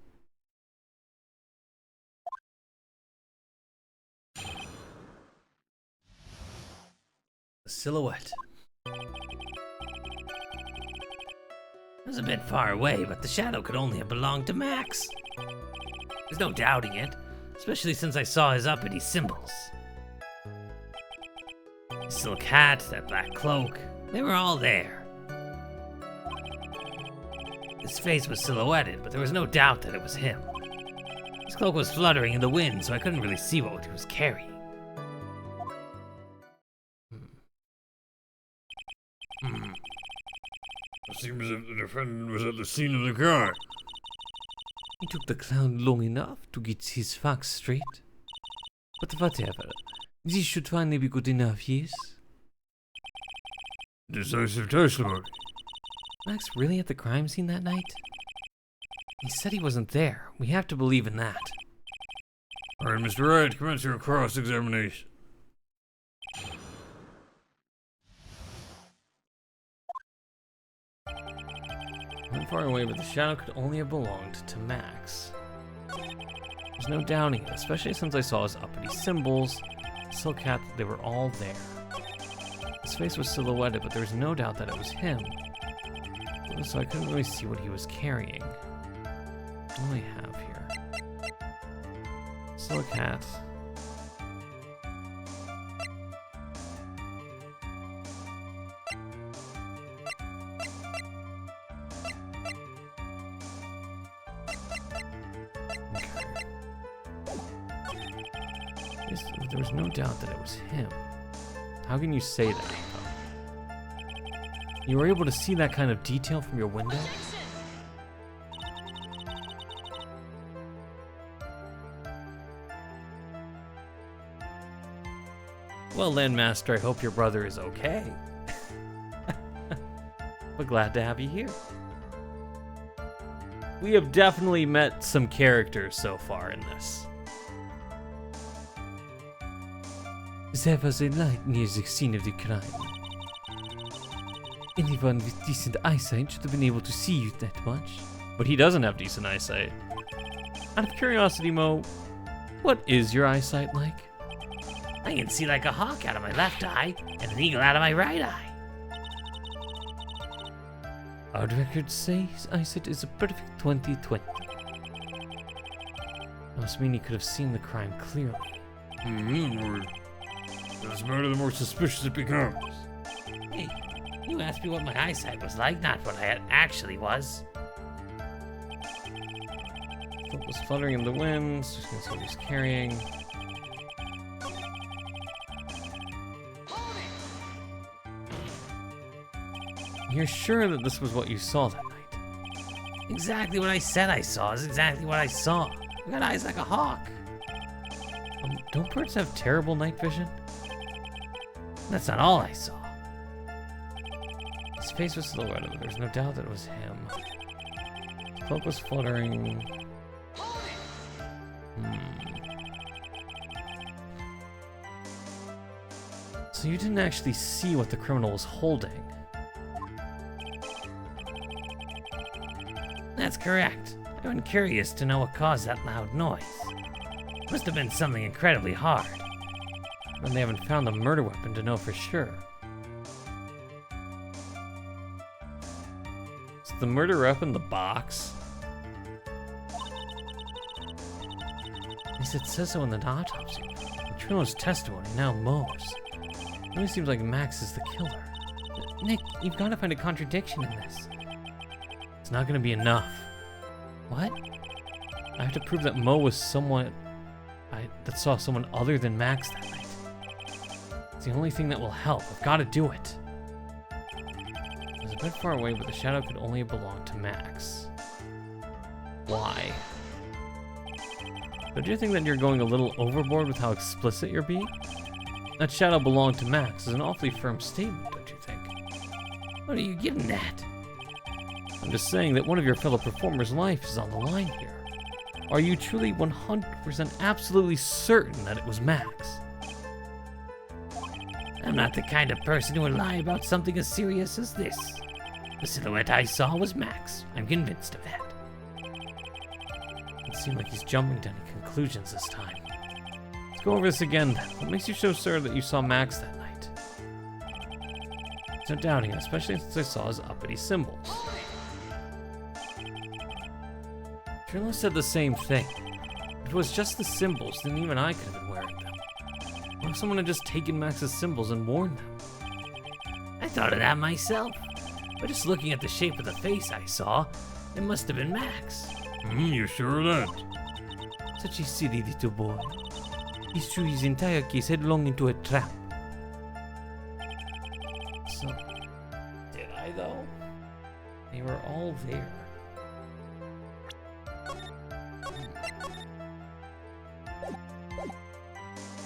S1: The silhouette.
S4: It was a bit far away, but the shadow could only have belonged to Max. There's no doubting it, especially since I saw his uppity symbols. His silk hat, that black cloak, they were all there. His face was silhouetted, but there was no doubt that it was him. His cloak was fluttering in the wind, so I couldn't really see what he was carrying.
S3: seems as if the defendant was at the scene of the crime.
S5: It took the clown long enough to get his facts straight. But whatever. This should finally be good enough, yes?
S3: Decisive testimony.
S5: Max really at the crime scene that night? He said he wasn't there. We have to believe in that.
S3: All right, Mr. Wright, commence your cross-examination.
S1: Not far away, but the shadow could only have belonged to Max. There's no doubting it, especially since I saw his uppity symbols, silk hat, they were all there. His face was silhouetted, but there was no doubt that it was him. So I couldn't really see what he was carrying. What do I have here? Silk hat. There was no doubt that it was him. How can you say that? You were able to see that kind of detail from your window? Well, Landmaster, I hope your brother is okay. But glad to have you here. We have definitely met some characters so far in this.
S5: There was a light near the scene of the crime. Anyone with decent eyesight should have been able to see you that much.
S1: But he doesn't have decent eyesight. Out of curiosity, Mo, what is your eyesight like?
S4: I can see like a hawk out of my left eye and an eagle out of my right eye.
S5: Our records say his eyesight is a perfect 20/20.
S1: Must mean he could have seen the crime clearly.
S3: Doesn't matter, the more suspicious it becomes.
S4: Hey, you asked me what my eyesight was like, not what I actually was.
S1: It was fluttering in the wind, so just gonna see what he's carrying. You're sure that this was what you saw that night?
S4: Exactly what I said I saw is exactly what I saw. I got eyes like a hawk.
S1: Don't birds have terrible night vision?
S4: That's not all I saw.
S1: His face was silhouetted, but there's no doubt that it was him. His cloak was fluttering. So you didn't actually see what the criminal was holding?
S4: That's correct. I've been curious to know what caused that loud noise. Must have been something incredibly hard.
S1: And they haven't found the murder weapon to know for sure. Is the murder weapon the box?
S5: At least it says so in the autopsy.
S1: The criminal's testimony, now Mo's. It only seems like Max is the killer.
S5: Nick, you've got to find a contradiction in this.
S1: It's not gonna be enough.
S5: What?
S1: I have to prove that Mo was someone that saw someone other than Max that night. It's the only thing that will help. I've got to do it. It was a bit far away, but the shadow could only have belonged to Max. Why? Don't you think that you're going a little overboard with how explicit you're being? That shadow belonged to Max is an awfully firm statement, don't you think?
S4: What are you getting at?
S1: I'm just saying that one of your fellow performers' life is on the line here. Are you truly 100% absolutely certain that it was Max?
S4: I'm not the kind of person who would lie about something as serious as this. The silhouette I saw was Max. I'm convinced of that.
S1: It seemed like he's jumping to any conclusions this time. Let's go over this again then. What makes you so sure that you saw Max that night? There's no doubting it, especially since I saw his uppity symbols. Trilla said the same thing. If it was just the symbols, then even I could have been wearing them. What if someone had just taken Max's symbols and worn them?
S4: I thought of that myself. But just looking at the shape of the face I saw, it must have been Max.
S3: You sure of that?
S5: Such a silly little boy. He threw his entire case headlong into a trap.
S1: So, did I though?
S4: all there.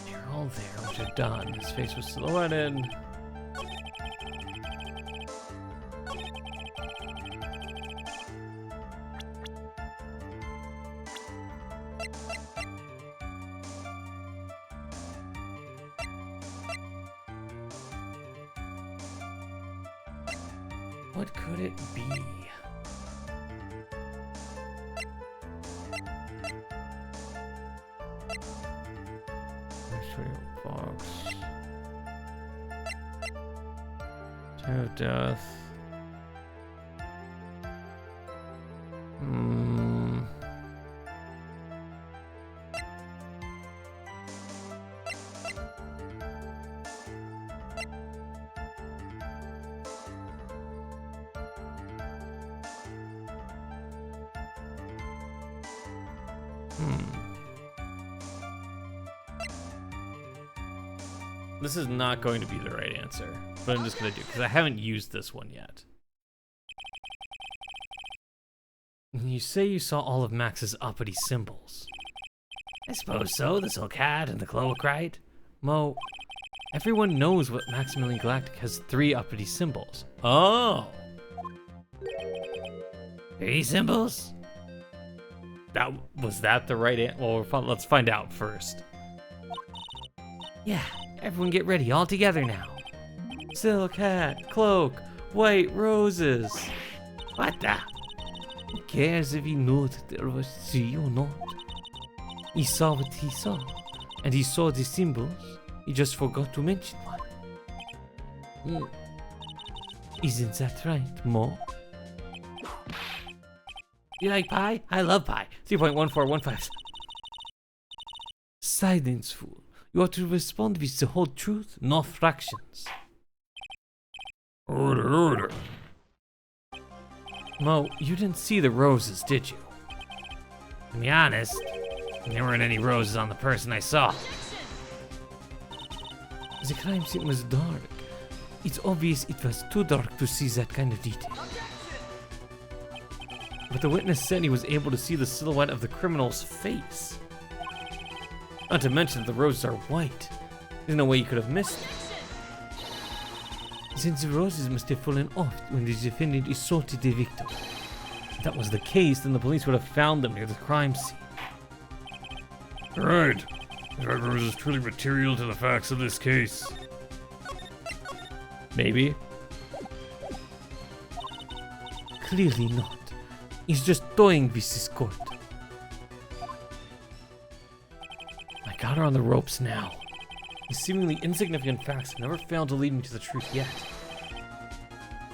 S1: They're all there, which are done. His face was silhouetted.
S4: What could it be?
S1: Box. Chair of Death. This is not going to be the right answer, but I'm just going to do because I haven't used this one yet. You say you saw all of Max's uppity symbols.
S4: I suppose so. The Soul Cat and the cloak, right?
S1: Mo, everyone knows what Maximilian Galactic has 3 uppity symbols. Oh!
S4: 3 symbols?
S1: Was that the right answer? Well, let's find out first.
S4: Yeah, everyone get ready, all together now.
S1: Silk hat, cloak, white roses.
S4: What the?
S5: Who cares if he knew that there was 3 or not? He saw what he saw, and he saw the symbols. He just forgot to mention one. Isn't that right, Mo?
S4: You like pie? I love pie. 3.1415.
S5: Silence, fool. You are to respond with the whole truth, no fractions.
S3: Order, order.
S1: Mo, you didn't see the roses, did you?
S4: To be honest, there weren't any roses on the person I saw.
S5: The crime scene was dark. It's obvious it was too dark to see that kind of detail.
S1: But the witness said he was able to see the silhouette of the criminal's face. Not to mention that the roses are white. There's no way you could have missed it.
S5: Then the roses must have fallen off when the defendant assaulted the victim.
S1: If that was the case, then the police would have found them near the crime scene.
S3: Right. The red rose is truly material to the facts of this case.
S1: Maybe.
S5: Clearly not. He's just toying with this court.
S1: I got her on the ropes now. These seemingly insignificant facts have never failed to lead me to the truth yet.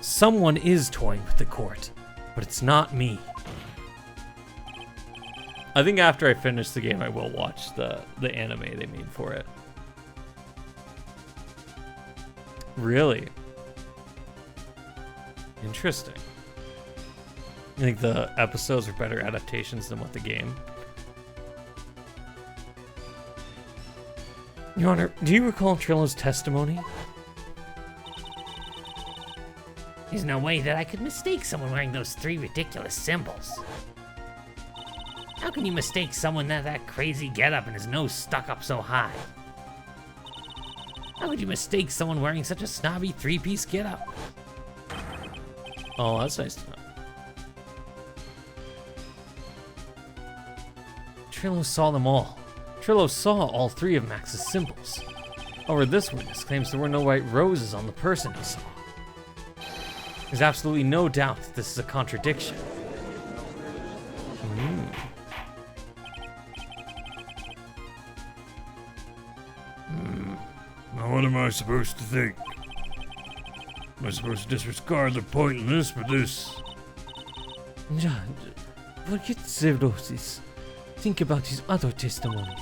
S1: Someone is toying with the court, but it's not me. I think after I finish the game, I will watch the anime they made for it. Really? Interesting. I think the episodes are better adaptations than what the game. Your Honor, do you recall Trillo's testimony?
S4: There's no way that I could mistake someone wearing those 3 ridiculous symbols. How can you mistake someone that crazy getup and his nose stuck up so high? How would you mistake someone wearing such a snobby 3-piece getup?
S1: Oh, that's nice to know. Trillo saw them all. Trillo saw all 3 of Max's symbols. However, this witness claims there were no white roses on the person he saw. There's absolutely no doubt that this is a contradiction.
S3: Now what am I supposed to think? Am I supposed to disregard the pointlessness for this?
S5: Judge, forget the roses. Think about his other testimony.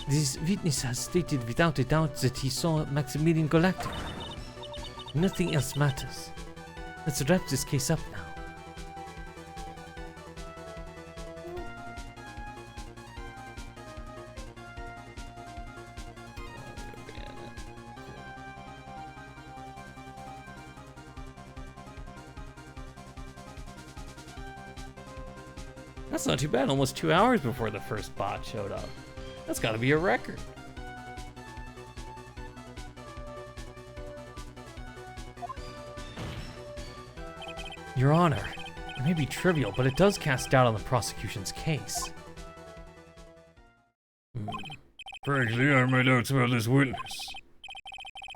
S5: This witness has stated without a doubt that he saw Maximilian Galactic. Nothing else matters. Let's wrap this case up now.
S1: That's not too bad, almost 2 hours before the first bot showed up. That's gotta be a record. Your Honor, it may be trivial, but it does cast doubt on the prosecution's case.
S3: Frankly, I have my doubts about this witness.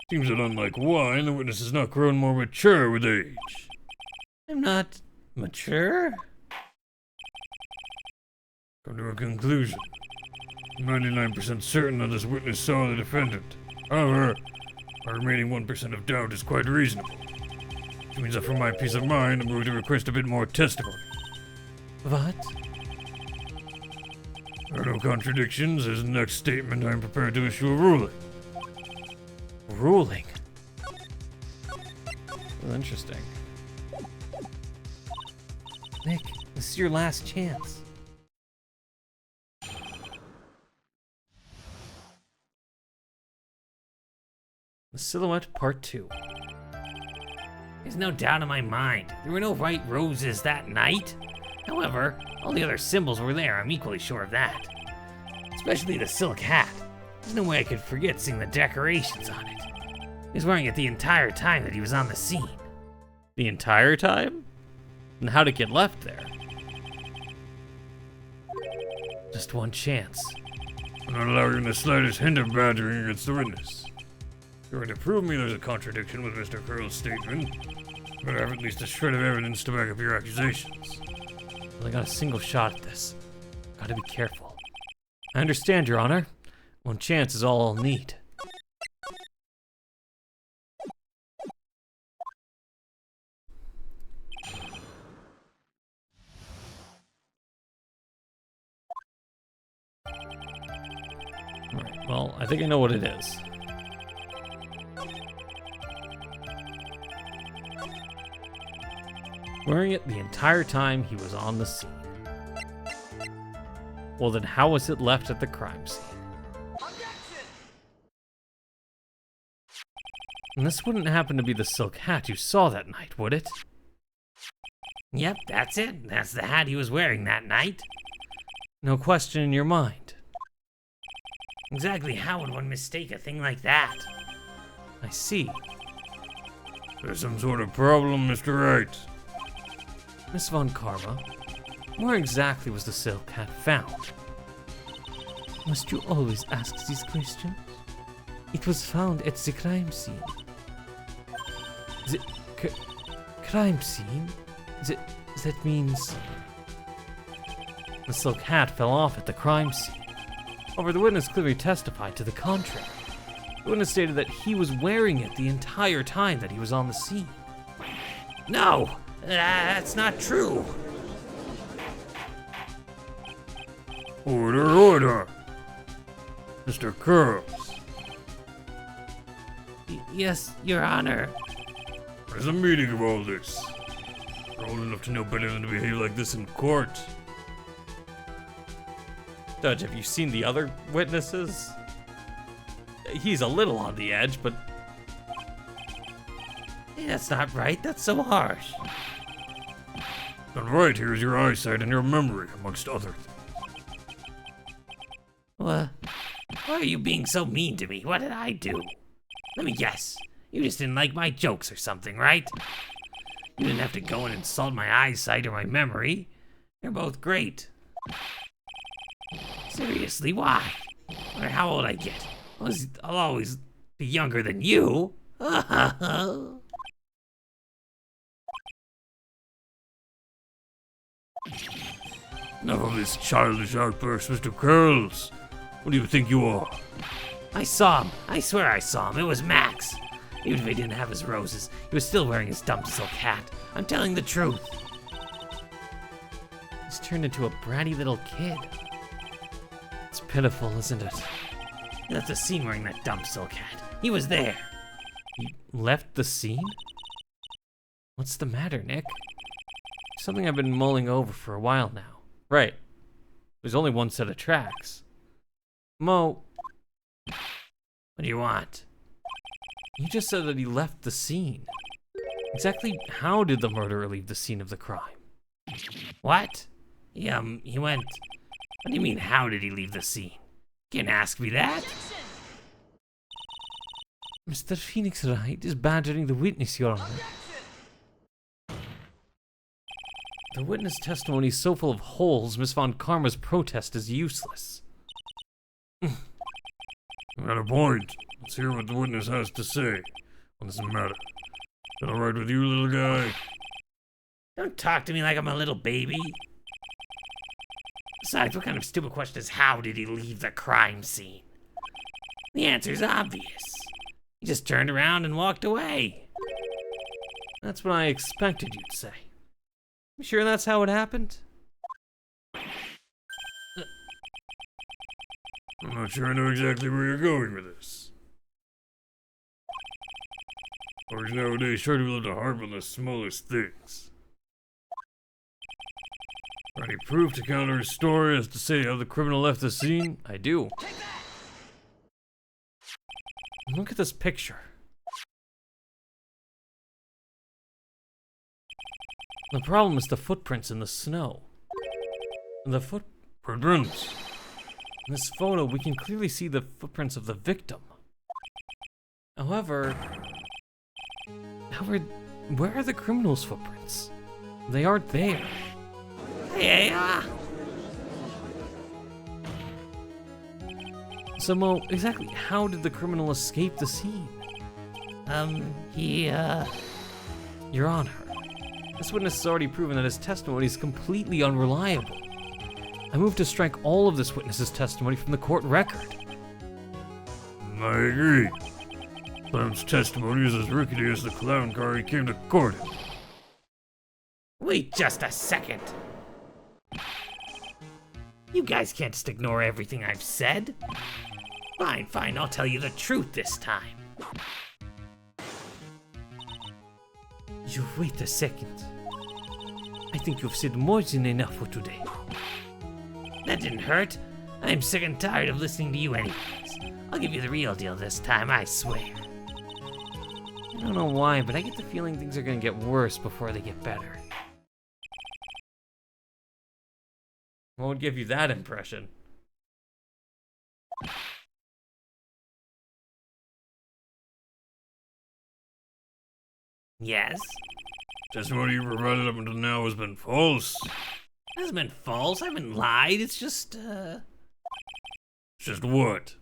S3: Seems that unlike wine, the witness has not grown more mature with age.
S4: I'm not mature.
S3: Come to a conclusion. I'm 99% certain that this witness saw the defendant. However, my remaining 1% of doubt is quite reasonable. Which means that for my peace of mind, I'm going to request a bit more testimony.
S5: What?
S3: There are no contradictions. As the next statement, I am prepared to issue a ruling.
S1: Ruling? That's interesting.
S5: Nick, this is your last chance.
S1: The Silhouette Part 2.
S4: There's no doubt in my mind. There were no white roses that night. However, all the other symbols were there, I'm equally sure of that. Especially the silk hat. There's no way I could forget seeing the decorations on it. He was wearing it the entire time that he was on the scene.
S1: The entire time? And how'd it get left there?
S5: Just one chance.
S3: I'm not allowing the slightest hint of badgering against the witness. If you're going to prove me there's a contradiction with Mr. Curl's statement, you better have at least a shred of evidence to back up your accusations.
S1: Well, I got a single shot at this. Gotta be careful. I understand, Your Honor. One chance is all I'll need. Alright, well, I think I know what it is. Wearing it the entire time he was on the scene. Well, then how was it left at the crime scene? And this wouldn't happen to be the silk hat you saw that night, would it?
S4: Yep, that's it. That's the hat he was wearing that night.
S1: No question in your mind.
S4: Exactly how would one mistake a thing like that?
S1: I see.
S3: There's some sort of problem, Mr. Wright.
S1: Miss Von Karma, where exactly was the silk hat found?
S5: Must you always ask these questions? It was found at the crime scene. The crime scene? That means...
S1: The silk hat fell off at the crime scene. However, the witness clearly testified to the contrary. The witness stated that he was wearing it the entire time that he was on the scene.
S4: No, that's not true.
S3: Order, order! Mr. Curls,
S4: Yes, Your Honor.
S3: where's the meaning of all this? You're old enough to know better than to behave like this in court.
S1: Judge, have you seen the other witnesses? He's a little on the edge, but
S4: Hey, that's not right. That's so harsh.
S3: Not right, here's your eyesight and your memory, amongst other things.
S4: What? Why are you being so mean to me? What did I do? Let me guess. You just didn't like my jokes or something, right? You didn't have to go and insult my eyesight or my memory. They're both great. Seriously, why? No matter how old I get, I'll always be younger than you.
S3: Enough of this childish outburst, Mr. Curls. What do you think you are?
S4: I saw him. I swear I saw him. It was Max. Even if he didn't have his roses, he was still wearing his dumb silk hat. I'm telling the truth.
S1: he's turned into a bratty little kid. It's pitiful, isn't it?
S4: He left the scene wearing that dumb silk hat. He was there.
S1: He left the scene? What's the matter, Nick? Something I've been mulling over for a while now. Right. There's only one set of tracks. Mo,
S4: What do you want?
S1: you just said that he left the scene. Exactly how did the murderer leave the scene of the crime?
S4: What? He went. What do you mean, how did he leave the scene? Can't ask me that.
S5: Mr. Phoenix Wright is badgering the witness, Your Honor.
S1: The witness testimony is so full of holes, Miss Von Karma's protest is useless.
S3: Got a point. Let's hear what the witness has to say on this matter. That all right with you, little guy?
S4: Don't talk to me like I'm a little baby. Besides, what kind of stupid question is how did he leave the crime scene? The answer's obvious. He just turned around and walked away.
S1: That's what I expected you'd say. You sure that's how it happened?
S3: I'm not sure I know exactly where you're going with this. Boys nowadays sure do love to harp on the smallest things. Any proof to counter his story as to say how the criminal left the scene?
S1: I do. Look at this picture. The problem is the footprints in the snow. The
S3: Footprints?
S1: In this photo, we can clearly see the footprints of the victim. However, where are the criminal's footprints? They aren't there.
S4: Yeah.
S1: So, Mo, exactly how did the criminal escape the scene? Your Honor, this witness has already proven that his testimony is completely unreliable. I move to strike all of this witness's testimony from the court record.
S3: I agree. Clown's testimony is as rickety as the clown car he came to court in.
S4: Wait just a second. You guys can't just ignore everything I've said. Fine, I'll tell you the truth this time.
S5: You wait a second. I think you've said more than enough for today.
S4: That didn't hurt. I'm sick and tired of listening to you anyways. I'll give you the real deal this time, I swear.
S1: I don't know why, but I get the feeling things are gonna get worse before they get better. What would give you that impression?
S4: Yes?
S3: Testimony you provided up until now has been false.
S4: It hasn't been false, I haven't lied, it's just,
S3: Just what?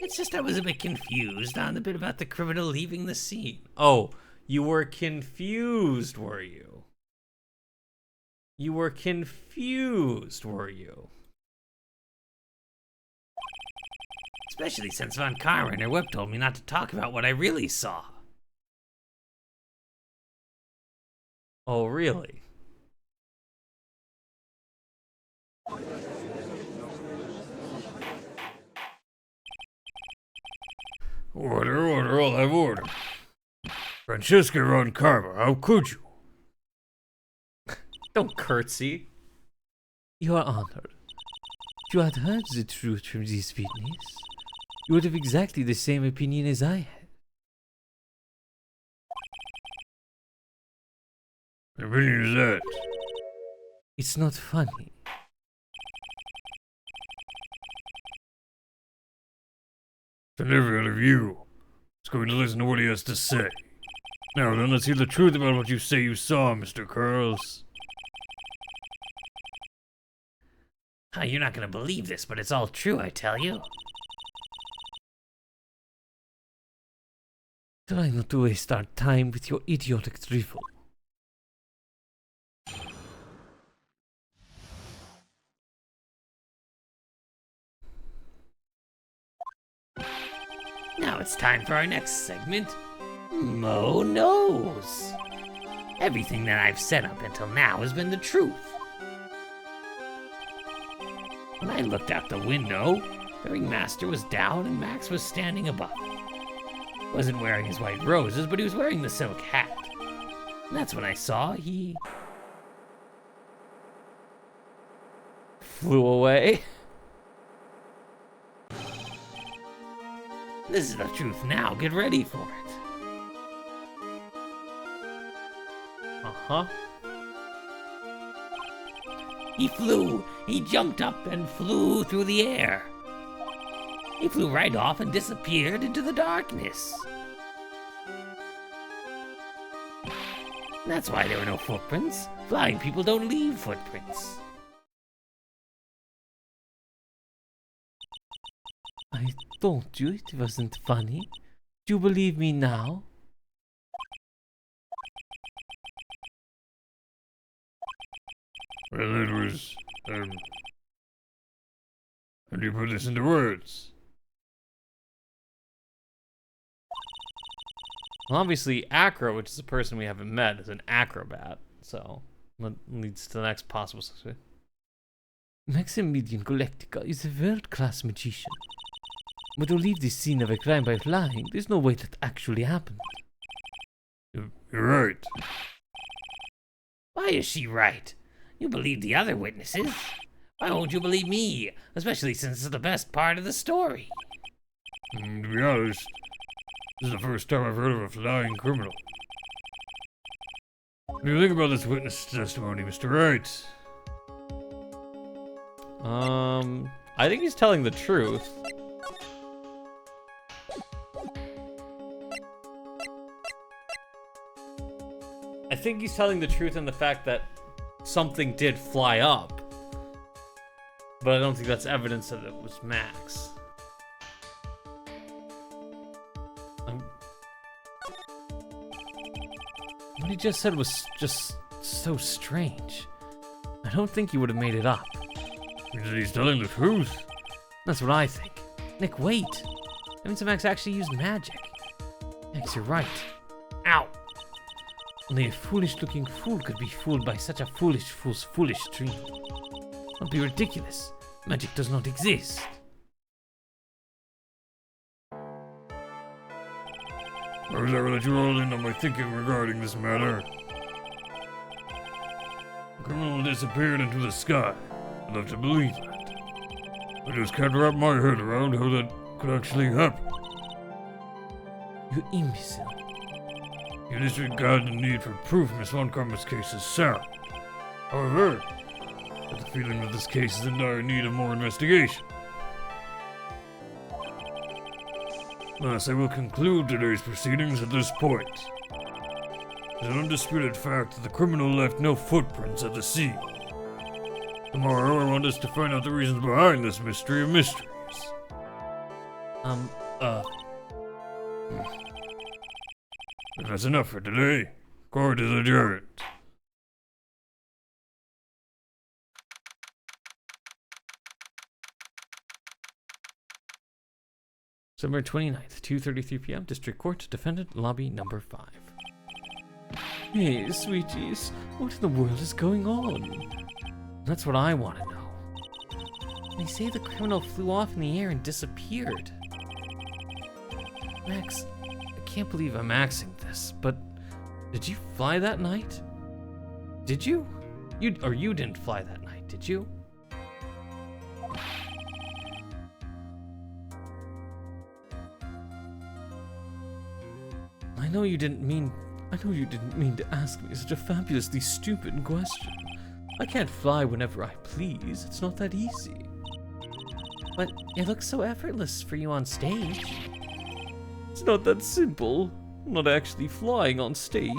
S4: It's just I was a bit confused on the bit about the criminal leaving the scene.
S1: Oh, you were confused, were you? You were confused, were you?
S4: Especially since Von Karma and her whip told me not to talk about what I really saw.
S1: Oh, really?
S3: Order, I'll have order. Francesca Von Karma, how could you?
S1: Don't curtsy.
S5: Your Honor, if you had heard the truth from this witness, you would have exactly the same opinion as I had.
S3: The opinion is that.
S5: It's not funny.
S3: Send every out of you is going to listen to what he has to say. Now then, let's hear the truth about what you say you saw, Mr. Curls.
S4: You're not gonna believe this, but it's all true, I tell you.
S5: Try not to waste our time with your idiotic drivel.
S4: Now it's time for our next segment, Mo Knows. Everything that I've said up until now has been the truth. When I looked out the window, the ringmaster was down and Max was standing above. He wasn't wearing his white roses, but he was wearing the silk hat. And that's when I saw he
S1: Flew away.
S4: This is the truth now, get ready for it. He jumped up and flew through the air. He flew right off and disappeared into the darkness. That's why there were no footprints. Flying people don't leave footprints.
S5: I told you it wasn't funny. Do you believe me now?
S3: Well, it was, how do you put this into words?
S1: Well, obviously, Acro, which is a person we haven't met, is an acrobat. So, that leads to the next possible suspect.
S5: Maximilian Galactica is a world-class magician. But to leave the scene of a crime by flying, there's no way that actually happened.
S3: You're right.
S4: Why is she right? You believe the other witnesses. Why won't you believe me? Especially since it's the best part of the story.
S3: To be honest, this is the first time I've heard of a flying criminal. What do you think about this witness testimony, Mr. Wright?
S1: I think he's telling the truth. I think he's telling the truth in the fact that something did fly up. But I don't think that's evidence that it was Max.
S5: What he just said was just so strange. I don't think he would have made it up.
S3: He's telling the truth.
S5: That's what I think. Nick, wait. That means that Max actually used magic. Max, you're right.
S1: Ow!
S5: Only a foolish-looking fool could be fooled by such a foolish fool's foolish dream. Don't be ridiculous. Magic does not exist.
S3: I was ever let you roll in on my thinking regarding this matter. The criminal disappeared into the sky. I'd love to believe that. I just can't wrap my head around how that could actually happen.
S5: You imbecile.
S3: You disregard the need for proof Miss Von Karma's case is sound. However, I have the feeling that this case is in dire need of more investigation. Thus, I will conclude today's proceedings at this point. It's an undisputed fact that the criminal left no footprints at the scene. Tomorrow, I want us to find out the reasons behind this mystery of mysteries. If that's enough for today, court is adjourned.
S5: December 29th, 2:33 p.m. District Court, Defendant, Lobby number 5. Hey, sweeties, what in the world is going on?
S1: That's what I want to know. They say the criminal flew off in the air and disappeared. Max, I can't believe I'm axing this, but did you fly that night? Did you? You didn't fly that night, did you?
S5: I know you didn't mean to ask me such a fabulously stupid question. I can't fly whenever I please. It's not that easy.
S1: But it looks so effortless for you on stage.
S5: It's not that simple. I'm not actually flying on stage.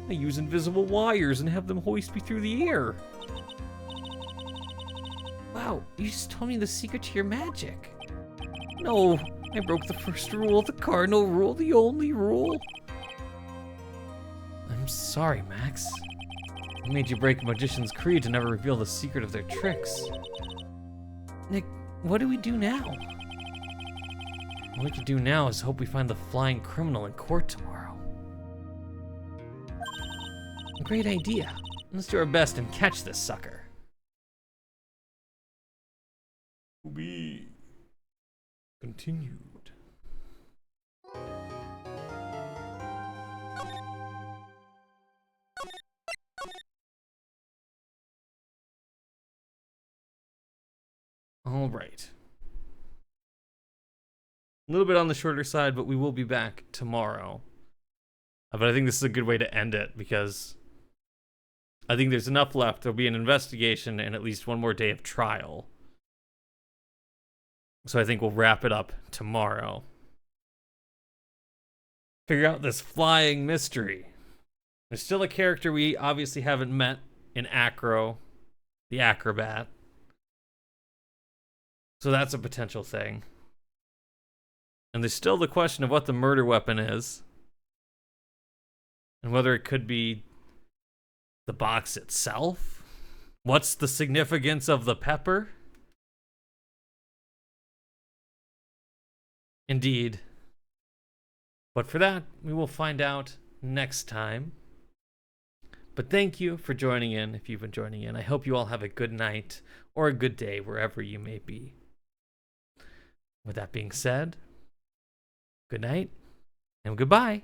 S5: I use invisible wires and have them hoist me through the air.
S1: Wow, you just told me the secret to your magic.
S5: No, I broke the first rule, the cardinal rule, the only rule.
S1: I'm sorry, Max. I made you break a magician's creed to never reveal the secret of their tricks. Nick, what do we do now? What we can do now is hope we find the flying criminal in court tomorrow. Great idea. Let's do our best and catch this sucker.
S2: To be continued.
S1: All right. A little bit on the shorter side, but we will be back tomorrow. But I think this is a good way to end it because I think there's enough left. There'll be an investigation and at least one more day of trial. So I think we'll wrap it up tomorrow. Figure out this flying mystery. There's still a character we obviously haven't met in Acro, the acrobat. So that's a potential thing. And there's still the question of what the murder weapon is. And whether it could be the box itself. What's the significance of the pepper? Indeed. But for that, we will find out next time. But thank you for joining in, if you've been joining in. I hope you all have a good night or a good day wherever you may be. With that being said, good night and goodbye.